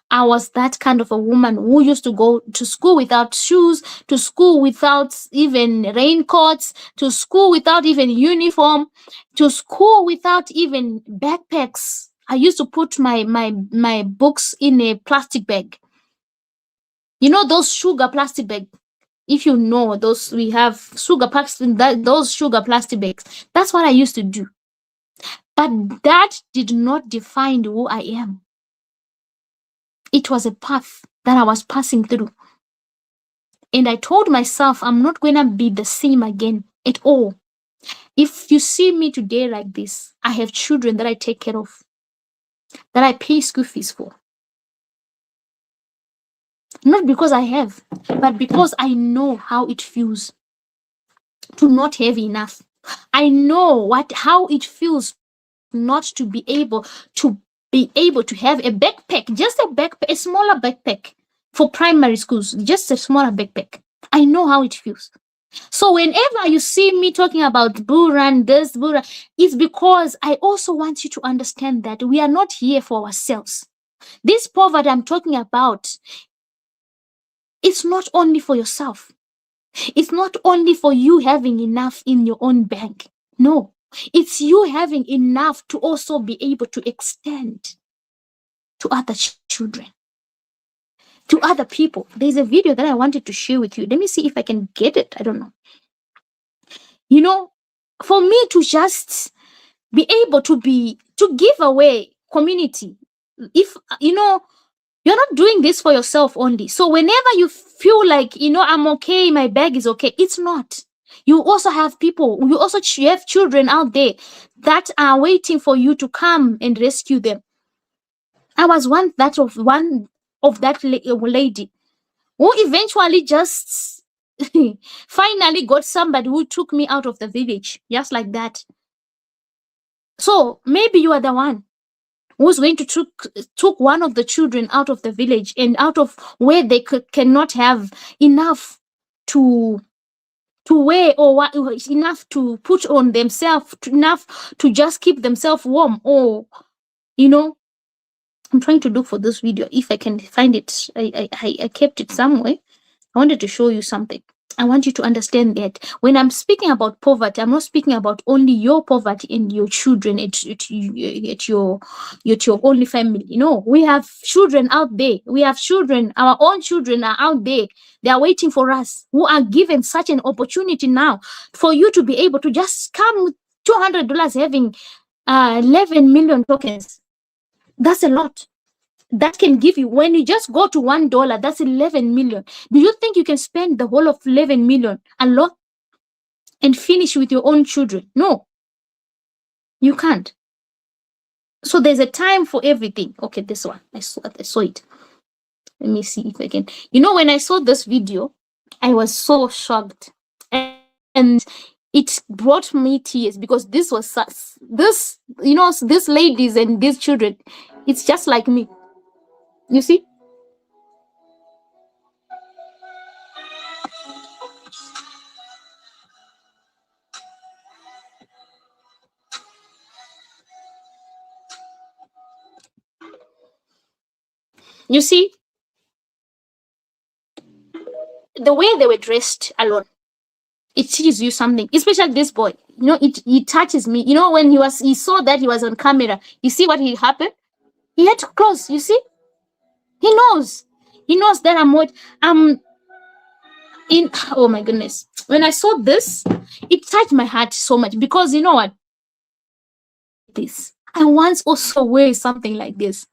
I was that kind of a woman who used to go to school without shoes, to school without even raincoats, to school without even uniform, to school without even backpacks. I used to put my books in a plastic bag. You know those sugar plastic bags? If you know those, we have sugar packs, those sugar plastic bags. That's what I used to do. But that did not define who I am. It was a path that I was passing through. And I told myself, I'm not going to be the same again at all. If you see me today like this, I have children that I take care of, that I pay school fees for. Not because I have, but because I know how it feels to not have enough. I know how it feels not to be able to have a backpack, just a backpack, a smaller backpack for primary schools, just a smaller backpack. I know how it feels. So whenever you see me talking about Bullrun, this Bullrun, it's because I also want you to understand that we are not here for ourselves. This poverty I'm talking about, it's not only for yourself. It's not only for you having enough in your own bank. No, it's you having enough to also be able to extend to other children, to other people. There's a video that I wanted to share with you. Let me see if I can get it. I don't know. You know, for me to just be able to give away community, if, you know, you're not doing this for yourself only. So whenever you feel like, you know, I'm okay, my bag is okay, it's not. You also have people, you also have children out there that are waiting for you to come and rescue them. I was one of that lady who eventually just finally got somebody who took me out of the village, just like that. So maybe you are the one who's going to took one of the children out of the village and out of where they cannot have enough to wear, or enough to put on themselves, enough to just keep themselves warm. Or, you know, I'm trying to look for this video if I can find it. I kept it somewhere. I wanted to show you something. I want you to understand that when I'm speaking about poverty, I'm not speaking about only your poverty and your children at your only family. You know, we have children out there. We have children. Our own children are out there. They are waiting for us, who are given such an opportunity now for you to be able to just come with $200 having 11 million tokens. That's a lot. That can give you, when you just go to $1, that's 11 million. Do you think you can spend the whole of 11 million alone and finish with your own children? No, you can't. So there's a time for everything. Okay, this one, I saw it. Let me see if I can. You know, when I saw this video, I was so shocked, and it brought me tears, because this was this, you know, these ladies and these children, it's just like me. You see? You see? The way they were dressed alone, it teaches you something, especially this boy. You know, it touches me. You know, when he saw that he was on camera, you see what happened? He had to close, you see? He knows that I'm in. Oh my goodness. When I saw this, it touched my heart so much, because you know what? I once also wear something like this.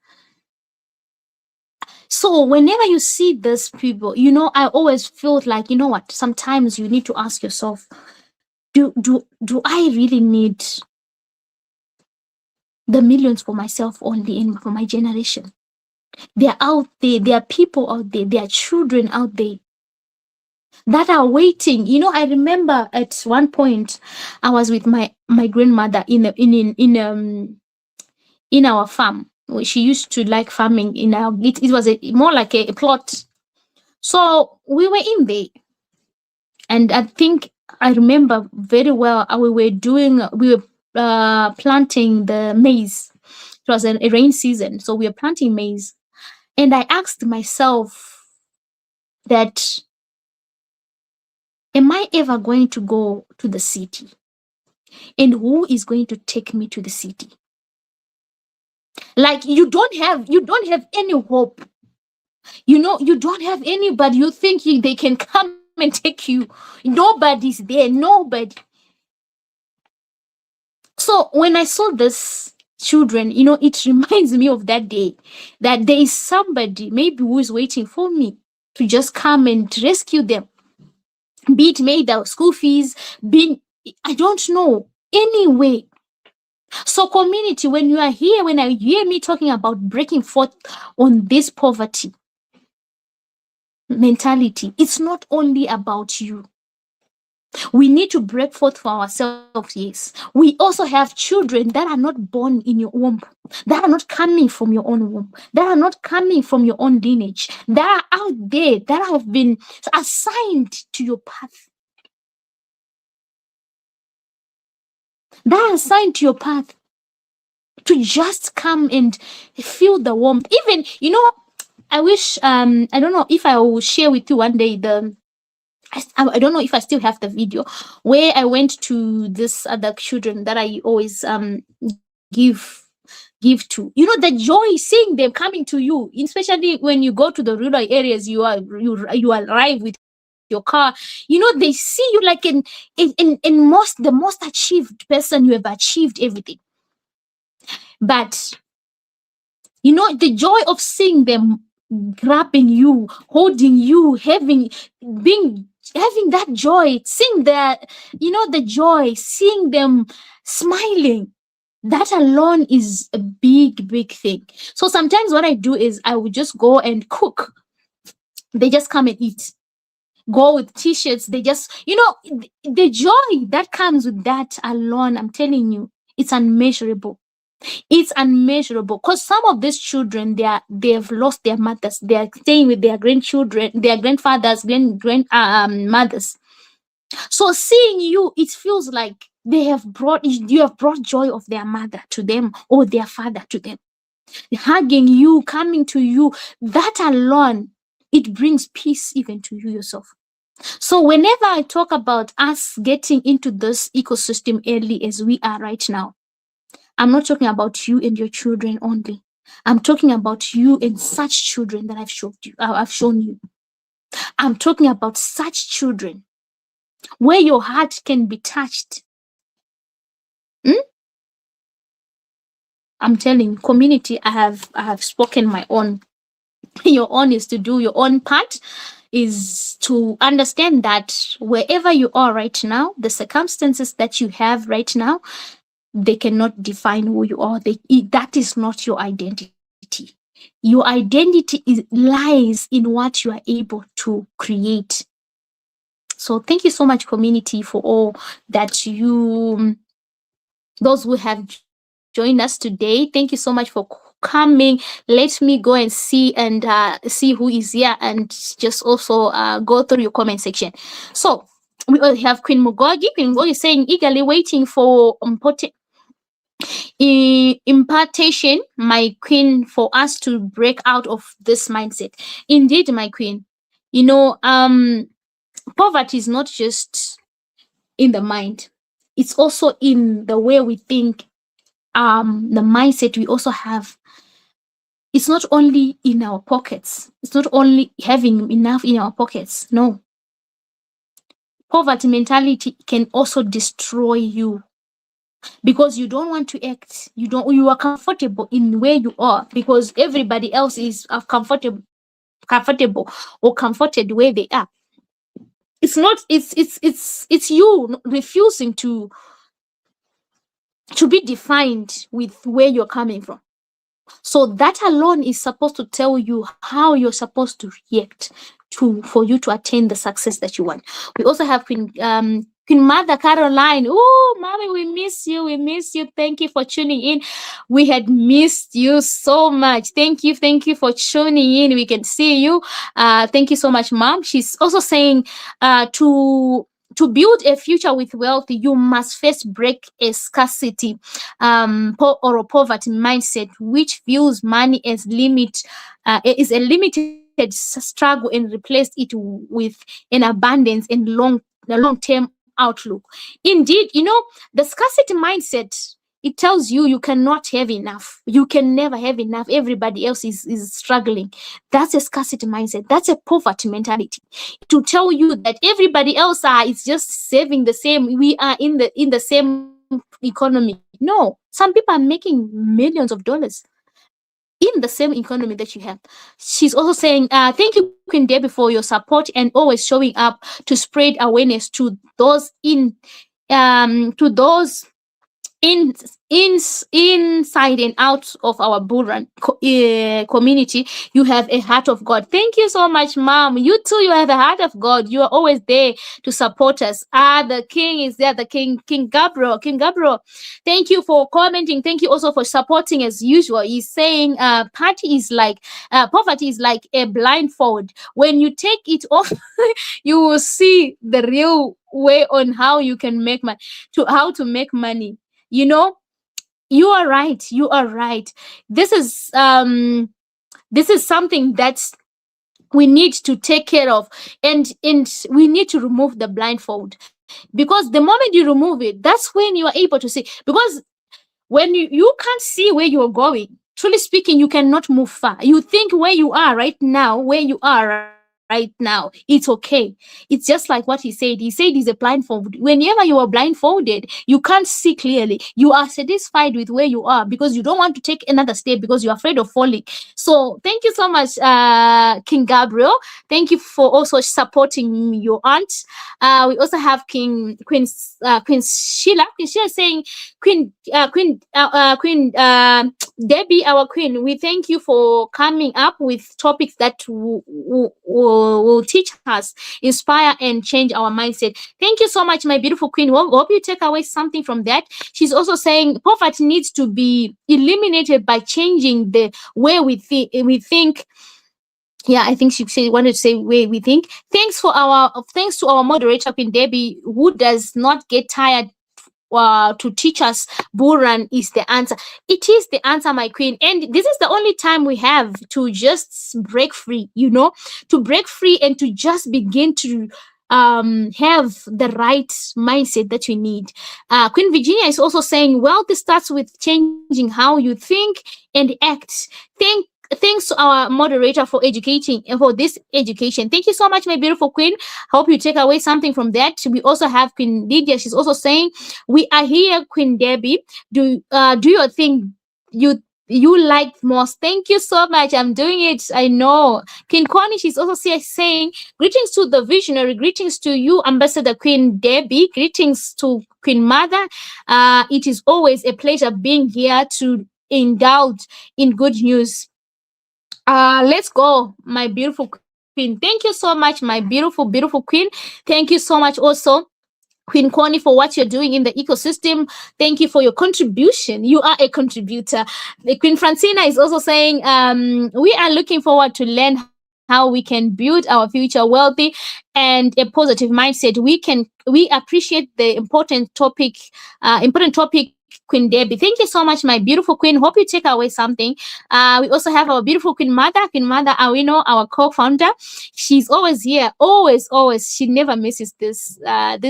So whenever you see these people, you know, I always feel like, you know what, sometimes you need to ask yourself, do I really need the millions for myself only and for my generation? They're out there. There are people out there. There are children out there that are waiting. I remember at one point I was with my grandmother in our farm. She used to like farming it was more like a plot. So we were in there, and I think I remember very well. We were planting the maize. It was a rain season, so we were planting maize, and I asked myself that, am I ever going to go to the city? And who is going to take me to the city? Like, you don't have any hope. You don't have anybody you think they can come and take you. Nobody's there, nobody. So when I saw this children, it reminds me of that day, that there is somebody maybe who is waiting for me to just come and rescue them. Be it made out school fees, I don't know, anyway. So community, when you are here, when I hear me talking about breaking forth on this poverty mentality, it's not only about you. We need to break forth for ourselves, yes. We also have children that are not born in your womb, that are not coming from your own womb, that are not coming from your own lineage, that are out there, that have been assigned to your path. That are assigned to your path to just come and feel the warmth. Even, I wish, I don't know if I will share with you one day I don't know if I still have the video where I went to this other children that I always give to. The joy seeing them coming to you, especially when you go to the rural areas. You arrive with your car. They see you like the most achieved person. You have achieved everything. But the joy of seeing them grabbing you, holding you, having that joy, seeing the joy, seeing them smiling, that alone is a big thing. So sometimes what I do is I would just go and cook. They just come and eat. Go with t-shirts. They just, the joy that comes with that alone, I'm telling you, it's unmeasurable. It's unmeasurable, because some of these children, they've lost their mothers. They are staying with their grandchildren, their grandfathers, mothers. So seeing you, it feels like you have brought joy of their mother to them or their father to them. Hugging you, coming to you, that alone, it brings peace even to you yourself. So whenever I talk about us getting into this ecosystem early as we are right now, I'm not talking about you and your children only. I'm talking about you and such children that I've shown you. I'm talking about such children where your heart can be touched. I'm telling community, I have spoken my own. Your own is to do your own part, is to understand that wherever you are right now, the circumstances that you have right now, they cannot define who you are. That is not your identity. Your identity lies in what you are able to create. So thank you so much, community, for all that those who have joined us today. Thank you so much for coming. Let me go and see who is here, and just also go through your comment section. So we all have Queen Mugogi. Queen Mugogi is saying, eagerly waiting for impartation, my queen, for us to break out of this mindset. Indeed, my queen, poverty is not just in the mind, it's also in the way we think. The mindset we also have, it's not only in our pockets, it's not only having enough in our pockets. No, poverty mentality can also destroy you, because you don't want to act, you are comfortable in where you are, because everybody else is comfortable or comforted where they are. It's you refusing to be defined with where you're coming from. So that alone is supposed to tell you how you're supposed to react to for you to attain the success that you want. We also have Queen Mother Caroline. Oh, mommy, we miss you. We miss you. Thank you for tuning in. We had missed you so much. Thank you for tuning in. We can see you. Thank you so much, mom. She's also saying to build a future with wealth, you must first break a scarcity or a poverty mindset, which views money as is a limited struggle, and replace it with an abundance and long-term outlook. Indeed, the scarcity mindset, it tells you you cannot have enough. You can never have enough. Everybody else is struggling. That's a scarcity mindset. That's a poverty mentality. To tell you that everybody else is just saving the same. We are in the same economy. No, some people are making millions of dollars in the same economy that you have. She's also saying, thank you, Queen Debbie, for your support and always showing up to spread awareness to those to those in inside and out of our Bullrun community. You have a heart of God. Thank you so much, mom. You too, you have a heart of God. You are always there to support us. The king is there, the King Gabriel. Thank you for commenting. Thank you also for supporting as usual. He's saying poverty is like a blindfold. When you take it off, you will see the real way on how you can make money, how to make money. You are right. You are right. This is something that we need to take care of, and we need to remove the blindfold, because the moment you remove it, that's when you are able to see. Because when you can't see where you're going, truly speaking, you cannot move far. You think where you are right now, it's okay. It's just like what he said. He said he's a blindfold. Whenever you are blindfolded, you can't see clearly. You are satisfied with where you are because you don't want to take another step because you're afraid of falling. So thank you so much, King Gabriel. Thank you for also supporting your aunt. We also have Queen Sheila. Queen Sheila is saying, Queen Debbie, our queen, we thank you for coming up with topics that will teach us, inspire, and change our mindset. Thank you so much, my beautiful queen. Hope you take away something from that. She's also saying poverty needs to be eliminated by changing the way we think. Yeah, I think she wanted to say way we think. Thanks to our moderator, Queen Debbie, who does not get tired to teach us. Bullrun is the answer. It is the answer, my queen. And this is the only time we have to just break free, to break free and to just begin to have the right mindset that we need. Queen Virginia is also saying wealth starts with changing how you think and act. Thanks to our moderator for educating for this education. Thank you so much, my beautiful queen. Hope you take away something from that. We also have Queen Lydia. She's also saying, we are here, Queen Debbie. Do your thing you like most. Thank you so much. I'm doing it. I know. Queen Connie, she's also saying, greetings to the visionary. Greetings to you, Ambassador Queen Debbie. Greetings to Queen Mother. It is always a pleasure being here to indulge in good news. Let's go, my beautiful queen. Thank you so much, my beautiful queen. Thank you so much also, Queen Connie, for what you're doing in the ecosystem. Thank you for your contribution. You are a contributor. The Queen Francina is also saying, we are looking forward to learn how we can build our future wealthy and a positive mindset. We appreciate the important topic, Queen Debbie. Thank you so much, my beautiful queen. Hope you take away something. We also have our beautiful Queen Mother Awino, our co-founder. She's always here, always. She never misses this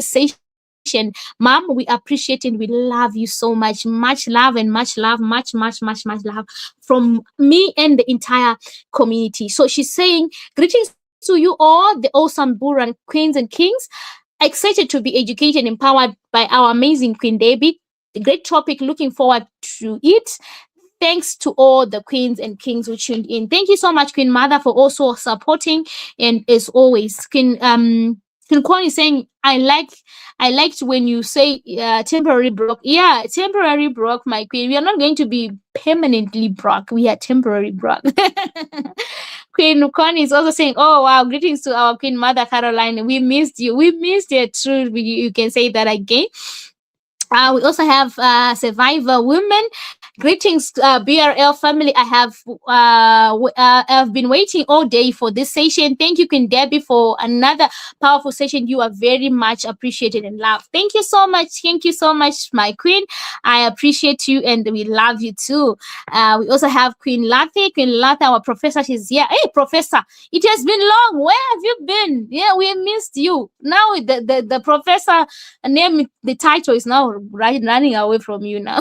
session. Mom, we appreciate and we love you so much. Much love and much love, much love from me and the entire community. So she's saying, greetings to you all, the awesome Bullrun queens and kings. Excited to be educated and empowered by our amazing Queen Debbie. A great topic, looking forward to it. Thanks to all the queens and kings who tuned in. Thank you so much, Queen Mother, for also supporting. And as always, Queen Kwon is saying, I liked when you say temporary broke. Yeah, temporary broke, my queen. We are not going to be permanently broke. We are temporary broke. Queen Kwon is also saying, oh wow, greetings to our Queen Mother Caroline. We missed you. We missed you. True. You can say that again. We also have Survivor Women. Greetings, BRL family. I've been waiting all day for this session. Thank you, Queen Debbie, for another powerful session. You are very much appreciated and loved. Thank you so much. Thank you so much, my queen. I appreciate you and we love you too. We also have Queen Lathe. Queen Lathe, our professor, she's here. Hey, professor, it has been long. Where have you been? Yeah, we missed you. Now the professor name, the title is now running away from you now.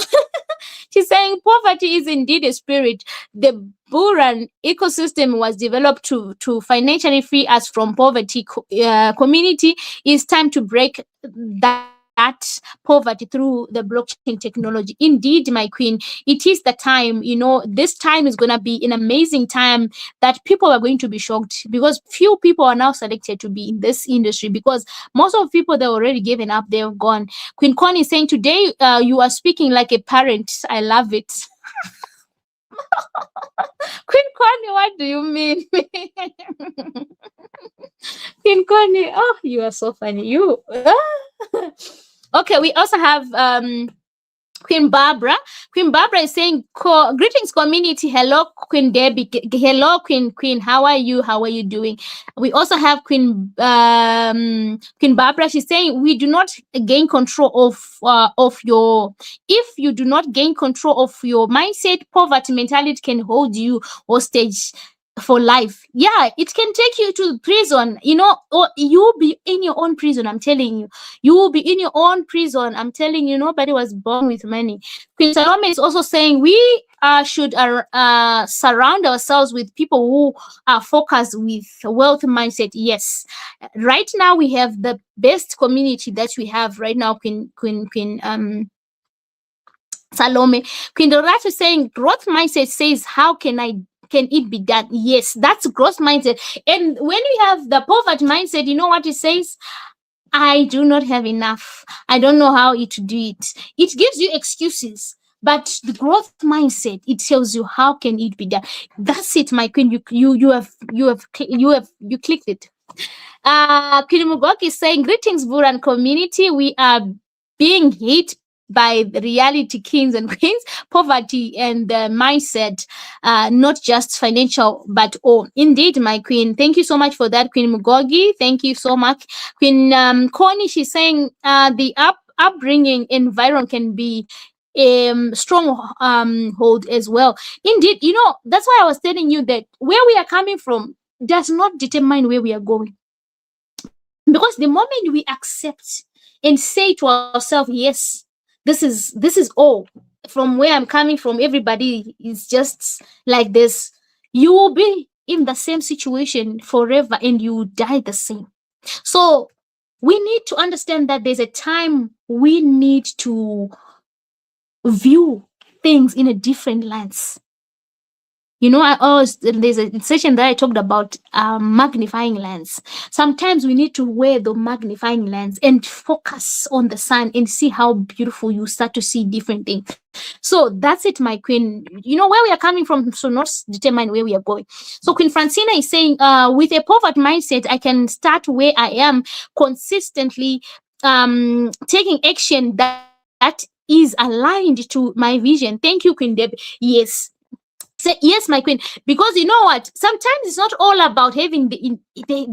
She's saying poverty is indeed a spirit. The Bullrun ecosystem was developed to financially free us from poverty community. It's time to break that poverty through the blockchain technology. Indeed, my queen, it is the time. This time is going to be an amazing time that people are going to be shocked because few people are now selected to be in this industry because most of the people they're already given up, they're gone. Queen Con is saying today you are speaking like a parent. I love it. Queen Connie, what do you mean? Queen Connie, oh, you are so funny. You. Okay, we also have Queen Barbara. Queen Barbara is saying, greetings community. Hello, Queen Debbie. Hello, Queen. How are you? How are you doing? We also have Queen Barbara. She's saying, we do not gain control of your, if you do not gain control of your mindset, poverty mentality can hold you hostage for life. Yeah, it can take you to prison, or you'll be in your own prison. I'm telling you, you will be in your own prison. I'm telling you, nobody was born with money. Queen Salome is also saying we should surround ourselves with people who are focused with wealth mindset. Yes, right now we have the best community that we have right now. Queen Salome. Queen Doratu is saying growth mindset says, how can it be done? Yes, that's growth mindset. And when you have the poverty mindset, you know what it says? I do not have enough. I don't know how to do it. It gives you excuses. But the growth mindset, it tells you how can it be done. That's it, my queen. You clicked it. Queen Mugoki is saying, greetings, Bullrun community. We are being hit by the reality, kings and queens, poverty and the mindset, not just financial, but all. Indeed, my queen. Thank you so much for that, Queen Mugogi. Thank you so much. Queen Connie, she's saying the upbringing environment can be strong hold as well. Indeed, that's why I was telling you that where we are coming from does not determine where we are going. Because the moment we accept and say to ourselves, yes, this is all from where I'm coming from, everybody is just like this, you will be in the same situation forever and you will die the same. So we need to understand that there's a time we need to view things in a different lens. There's a session that I talked about magnifying lens. Sometimes we need to wear the magnifying lens and focus on the sun and see how beautiful you start to see different things. So that's it, my queen. Where we are coming from should not determine where we are going. So Queen Francina is saying, with a poverty mindset, I can start where I am consistently taking action that is aligned to my vision. Thank you, Queen Debbie. Yes. Say yes, my queen, because you know what? Sometimes it's not all about having the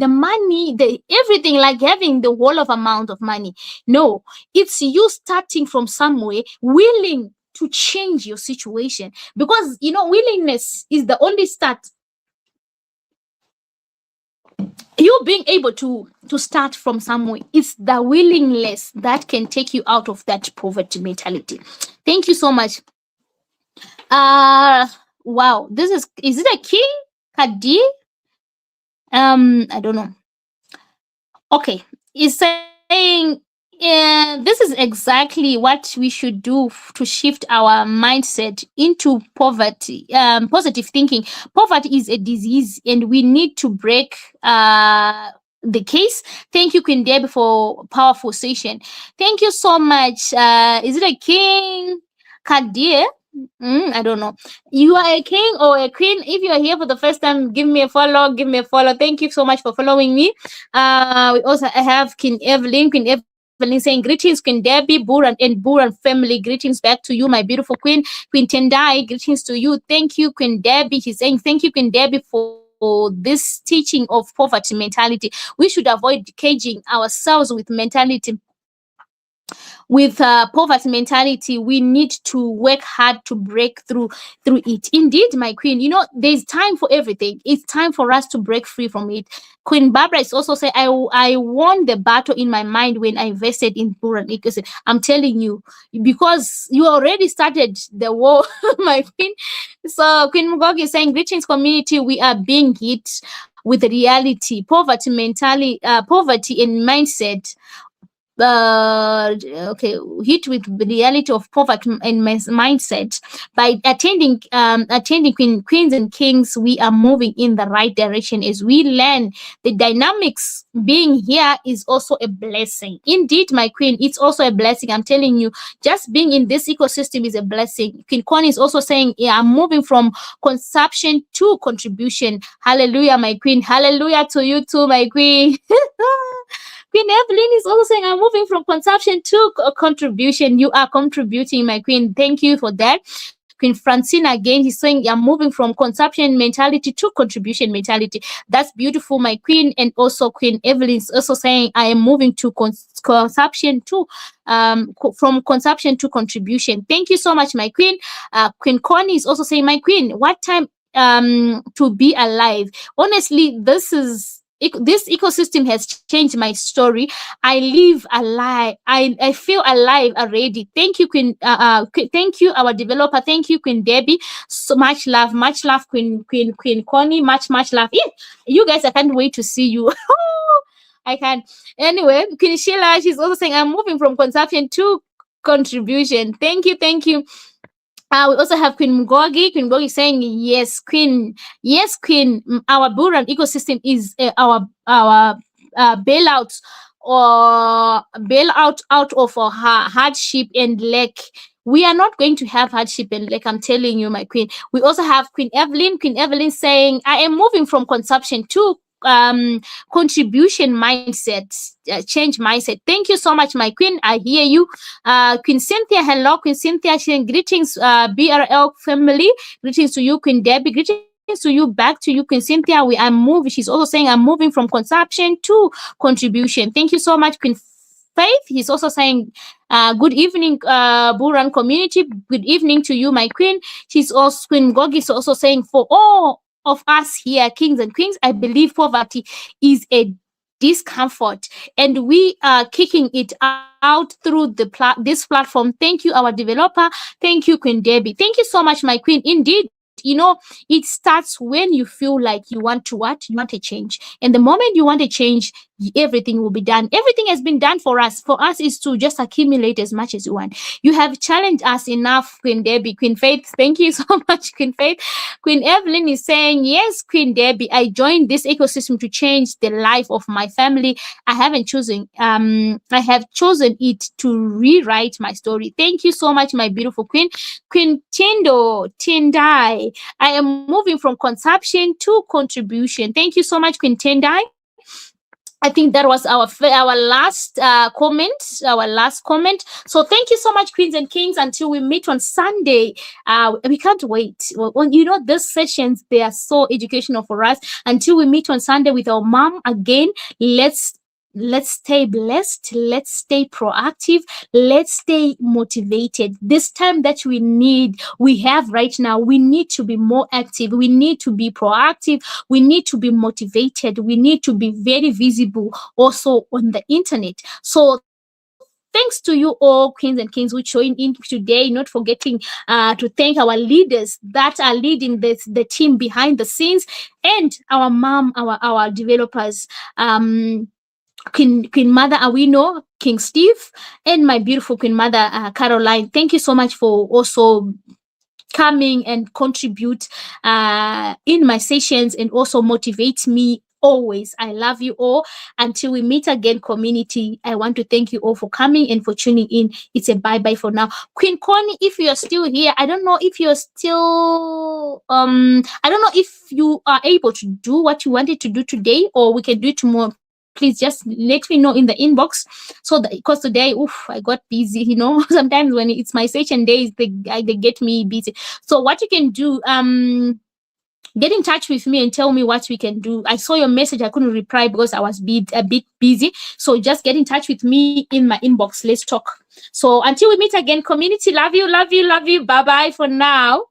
money, the everything, like having the whole of amount of money. No, it's you starting from somewhere, willing to change your situation, because willingness is the only start. You being able to start from somewhere, it's the willingness that can take you out of that poverty mentality. Thank you so much. Wow, is it a king? Kadi? I don't know. Okay, it's saying this is exactly what we should do to shift our mindset into poverty, positive thinking. Poverty is a disease and we need to break the case. Thank you, Queen Deby, for powerful session. Thank you so much. Is it a king? Kadir? I don't know. You are a king or a queen. If you are here for the first time, give me a follow. Give me a follow. Thank you so much for following me. We also have Queen Evelyn. Queen Evelyn saying greetings, Queen Deby, Bullrun, and Bullrun family. Greetings back to you, my beautiful queen. Queen Tendai, greetings to you. Thank you, Queen Deby. He's saying thank you, Queen Deby, for this teaching of poverty mentality. We should avoid caging ourselves with mentality with poverty mentality. We need to work hard to break through it. Indeed, my queen, there's time for everything. It's time for us to break free from it. Queen Barbara is also saying, I won the battle in my mind when I invested in Bullrun ecosystem. I'm telling you, because you already started the war, my queen. So Queen Mugogi is saying, greetings community, we are being hit with reality, poverty mentality, poverty and mindset. Okay, hit with the reality of poverty and mindset. By attending Queens and Kings, we are moving in the right direction as we learn the dynamics. Being here is also a blessing. Indeed, my queen, it's also a blessing. I'm telling you, just being in this ecosystem is a blessing. Queen Connie is also saying, yeah, I'm moving from consumption to contribution. Hallelujah, my queen. Hallelujah to you too, my queen. Queen Evelyn is also saying, I'm moving from consumption to contribution. You are contributing, my queen. Thank you for that. Queen Francine again, he's saying, I'm moving from consumption mentality to contribution mentality. That's beautiful, my queen. And also Queen Evelyn is also saying, I am moving to consumption to from consumption to contribution. Thank you so much, my queen. Queen Connie is also saying, my queen, what time to be alive? Honestly, this ecosystem has changed my story. I live alive. I feel alive already. Thank you, Queen. Thank you, our developer. Thank you, Queen Deby. So much love, Queen Connie. Much love. You guys, I can't wait to see you. I can. Anyway, Queen Sheila, she's also saying, I'm moving from consumption to contribution. Thank you. We also have Queen Mugogi. Queen Mugogi saying, yes, Queen. Yes, Queen. Our Bullrun ecosystem is our bailout out of our hardship and lack. We are not going to have hardship and lack. I'm telling you, my queen. We also have Queen Evelyn. Queen Evelyn saying, I am moving from consumption to contribution mindset, change mindset. Thank you so much, my queen. I hear you. Queen Cynthia, hello. Queen Cynthia saying, greetings, BRL family. Greetings to you, Queen Deby. Greetings to you, back to you, Queen Cynthia. I'm moving. She's also saying, I'm moving from consumption to contribution. Thank you so much, Queen Faith. He's also saying, good evening, Bullrun community. Good evening to you, my queen. She's also, Queen Gogi is also saying, for all of us here, kings and queens, I believe poverty is a discomfort, and we are kicking it out through this platform. Thank you, our developer. Thank you, Queen Deby. Thank you so much, my queen. Indeed, it starts when you feel like you want to what? You want a change. And the moment you want a change, everything will be done. Everything has been done for us. For us is to just accumulate as much as you want. You have challenged us enough, Queen Deby. Queen Faith, thank you so much, Queen Faith. Queen Evelyn is saying, yes, Queen Deby, I joined this ecosystem to change the life of my family. I haven't chosen. I have chosen it to rewrite my story. Thank you so much, my beautiful queen. Queen Tendai, I am moving from consumption to contribution. Thank you so much, Queen Tendai. I think that was our last comment, So thank you so much, queens and kings. Until we meet on Sunday, we can't wait. Well, these sessions, they are so educational for us. Until we meet on Sunday with our mom again, let's stay blessed. Let's stay proactive. Let's stay motivated. This time that we have right now, we need to be more active. We need to be proactive. We need to be motivated. We need to be very visible also on the internet. So thanks to you all, queens and kings, who joined in today, not forgetting to thank our leaders that are leading the team behind the scenes, and our mom, our developers, Queen Mother Awino, King Steve, and my beautiful Queen Mother Caroline. Thank you so much for also coming and contribute in my sessions, and also motivate me always. I love you all. Until we meet again, community, I want to thank you all for coming and for tuning in. It's a bye-bye for now. Queen Connie, if you're still here, I don't know if you're still, I don't know if you are able to do what you wanted to do today, or we can do it tomorrow. Please just let me know in the inbox, so that, because today, oof, I got busy. You know, sometimes when it's my session days, they get me busy. So what you can do, get in touch with me and tell me what we can do. I saw your message. I couldn't reply because I was a bit busy. So just get in touch with me in my inbox. Let's talk. So until we meet again, community, love you, love you, love you. Bye-bye for now.